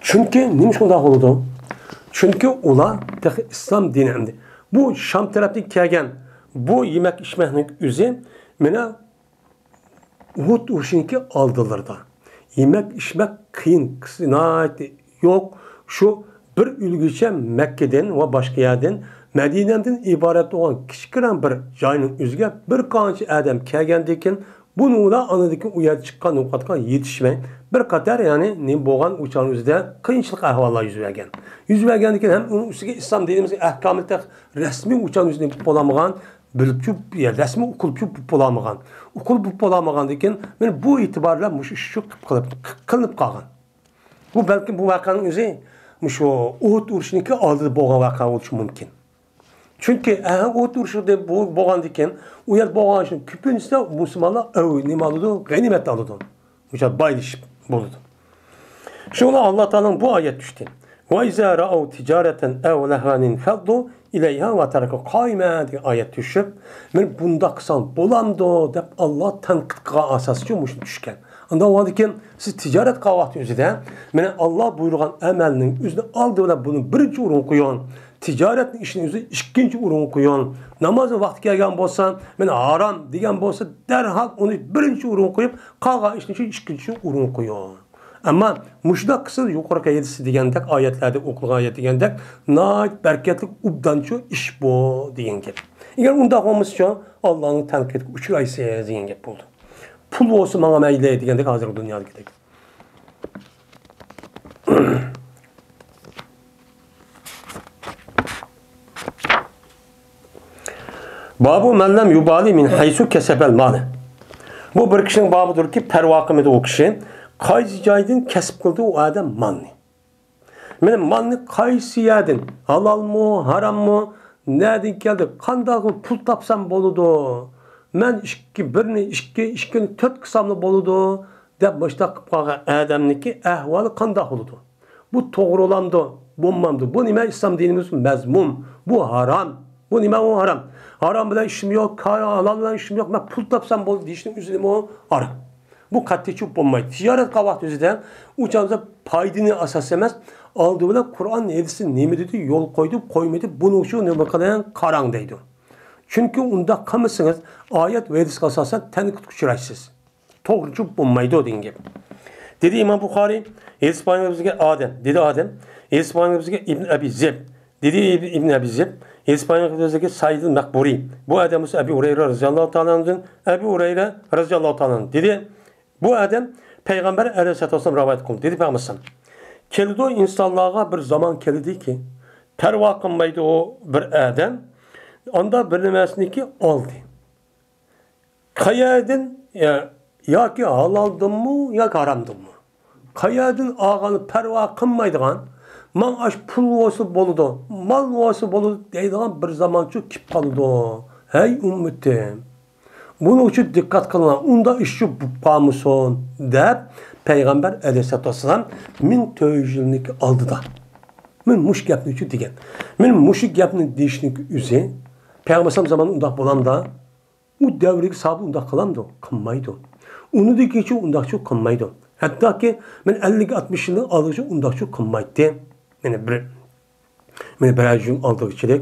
Çünkü neymiş şunda oldu? Çünkü ula İslam dininde. Bu Şam tarafından kelgen bu yemek içmeklik üzü mene Uhud uğuşunki aldılar da. Yemek içmek kıyın, yok. Şu bir ülgüçe Mekke'den ve başka yerden Medine'den ibaret olan kişkiren bir cayının üzüge bir kançı adam kelgendeken bunu da anadaki uyarı çıkan noktadan yetişmeyin. Bir kadar yani ne boğan uçağın üzerinde kıyınçlık ahvallar yüz vergen. Yüz vergendeki hem onun üstüge İslam dediğimiz ahkamette resmi uçağın üzerinde bulamağan, bilipçü resmi okulpçü bulamağan. Okul bulamağan deken ben bu itibarla müşüşük kılınıp kalgan. Bu belki bu vakanın üzeri o Uhud uruşundaki aldığı boğan vakan oluşu mümkün. Çünkü Uhud uruşunda boğan deken uyar boğan için küpünüzde Müslümanlar ne alıdı? Ganimet alıdı. Mesela bayılışıp buldu. Şuna Allah Teala'nın bu ayet düştü. وَاِذَا رَأَوْ تِجَارَةً اَوْ لَهَانٍ فَضُّ اِلَيْهَا وَتَرَكَ قَائِمًا diye ayet düşüp ben bunda kısan bolamdı deyip Allah tanıklığa asasıcı olmuş düşken. Anda o adı ki siz ticaret kahvaltı üzerinde Allah buyurgan emelinin üzerine aldığında bunu birinci urun koyun. Ticaretin işinin üzerine ikinci urun koyun. Namazın vakti gelgen bolsa haram diyen bolsa derhal onu birinci urun koyup kalga işinin ikinci urun koyun. Ama müşdak kısa yukarı ayetisi degендek ayetlerde okulan ayet degендek nait berketlik ubdançı iş bu diyen gep. Eğer onda olmuşsa Allah'ın tanık edip uçuraysa diyen gep oldu. Pul olsa bana meyle degендek hazır dünyada gidecek. Babu mellem yubali min haysu kesebel mane. Bu bir kişinin babıdır ki pervakımı da o kişi qaysi joydan kasb qildi u odam molni. Mana molni qaysi yerdan, halalmi, harammi, nereden keldi, qanday pul topsam bo'ladi? Men ikki 4 qilsamli bo'ladi deb boshqa qilib qolgan odamniki ahvoli qanday bo'ladi? Bu to'g'ri olamdi, bo'lmamdi. Bu nima islom dinimiz mazmun? Bu haram. Bu nima o haram? Haram bilan ishim yo'q, halol bilan ishim yo'q. Men pul topsam bo'ladi deyishning o'zini o haram. Bu katli çok olmayı. Ticaret kahvaltı üzerinden uçağımıza paydını asas emez. Aldığı bile Kur'an edisi ne mi dedi, yol koydu, koymadı. Bunu şu ne bakalayan karandaydı. Çünkü onda kamışsınız ayet ve edis asasen tenkit küçüraysız. Doğru çok olmaydı o din gibi. Dedi İmam Bukhari, edis payınımızda Adem. Dedi Adem. Edis payınımızda İbn Abi Zeb. Dedi İbn Abi Zeb. Edis payınımızda Said el-Makburi. Bu adamımız Ebu Hureyre radıyallahu ta'ala'nın. Ebu Hureyre radıyallahu ta'ala'nın. Dedi bu adam Peygamber Aleyhisselatü Vesselam rivayet kıldı. Dedi Peygamber keldi o insanlığa bir zaman keldi ki perva kılmaydı o bir adam. Onda bilinmesini ki aldı. Kayadın ya ki halaldın mı ya haramdın mı? Kayadın ağanı perva kılmaydıgan man aş pul olsa boludu, mal olsa boludu deydigan bir zaman çok kip kaldı. Hey ümmetim. Bunun için dikkat kılınan, onda işçi bupamışsın deyip Peygamber Aleyhisselatü Vesselam min tövjilnik aldı da. Min muş gapni için degen. Min muşik gapni deyişnik üzü Peygamber zamanı undaq bolam da o devrik sahibi undaq kılamdı, kınmaydı. Onu da geçi undaq çok kınmaydı. Hatta ki men 50-60 yılın alıcı undaq çok kınmaydı. Meni bir ajım aldığı içerek.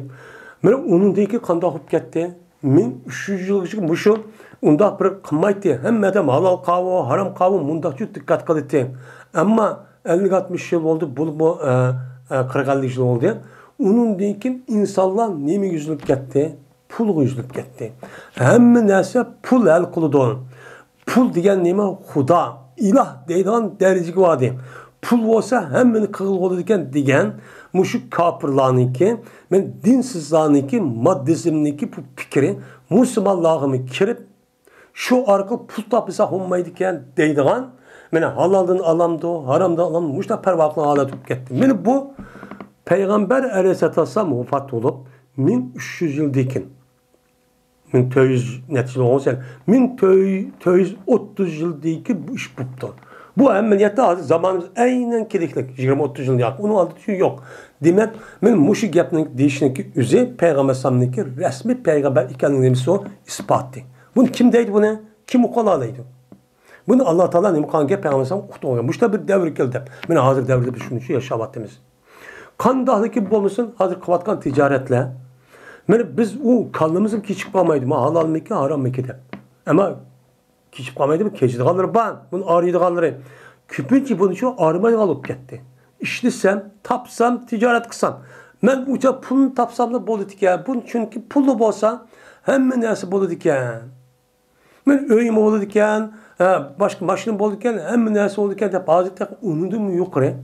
Men onun da ki kanda hop gitti. Min 300 yıllık muşu undaq bir kınmaydı. Hem de halal kahve, haram kahve undaq çok dikkat kılıdı. Ama 50-60 yıl oldu, bu 40-50 yıl oldu. Onun deyken insanlar nemi yüzlük gitti? pul yüzülüp gitti. Hem neyse pul el kuludu. Pul diyen neyme? Huda, ilah deydiğen dereceki vadi. Pul olsa hemmeni kığıl olur diyen muşuk kapırlarınki, men dinsizlarınki, maddizmniki bu fikri, Müslümanlığımı kirip, şu arka pul tapısa olmaydı deydiğen, mene halaldan alamdı, haramdan alamdı, muşta pervaklı hala tutup gitti. Mene bu, Peygamber Aleyhisselam vefat olup, 1300 yıl dikin. 1300 neticeli olsa, 1330 yıl dikin bu iş buptu. Bu ameliyatda hazır zamanımız aynen kiriklik. 20-30 yıl yakın. Onun altı yok. Demek, ben muşu yapının değişinki üzeri Peygamber Sam'nınki resmi peygamber ikenliğimizi o ispatı. Bunu kim deydi bu ne? Kim o kolaydı? Bunu Allah Teala ne mukange Peygamber Sam kutu oluyor. Muşta bir devir geldi. Ben hazır devirde bir şunu yaşavatımız. Kan dahlıki bulmuşsun hazır kıvatkan ticaretle. Yani biz o kanlımızın küçük kalmaydı. Halal meki haram meki de. Ama küçük kalmaydı mı? Keçidi kalır ban. Bunu ağrıydı kalır. Küpünce bunu şu ağrımayı alıp gitti. İşlisem, tapsam, ticaret kısam. Ben uca pulunu tapsam da bol diken. Bunun çünkü pullu bolsa hemen neyse bol diken. Ben öyüm bol diken, başka maşının bol diken, hemen neyse bol diken de bazı tek unudum yok re.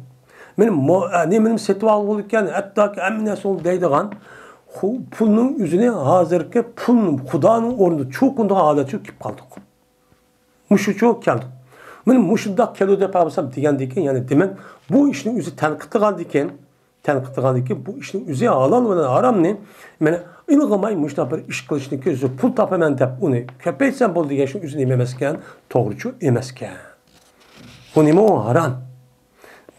Benim setval bol diken, hatta ki hemen neyse bol deydiğen pulunun yüzüne hazırki pulun, Kudanın orunda çok onda hala çok kip kaldık. Muşu çok geldik. Benim muşunda kelo da yapamazsam diken yani demek bu işin yüzü tenkıtı kaldı diken bu işin yüzü halal ve haram ne? Yani ilgamay muşta bir iş kılışını közü pul tapamen dep onu köpeysen bol diken şu yüzünü yememezken doğrucu emezken. Bu ne o haram?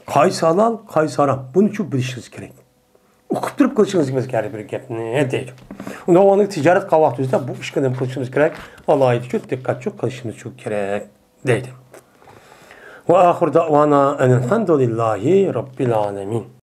Kays halal, kays haram. Bunu çok bilişiniz gerek. Okutturup kılışınız gerek bir gep ne değil. Onda o anlık ticaret kavaktözde bu işkeden kılışınız gerek. Vallahi çok dikkat çok kılışınız çok gerek değil. Ve ahir davana enelhamdülillahi rabbil alemin.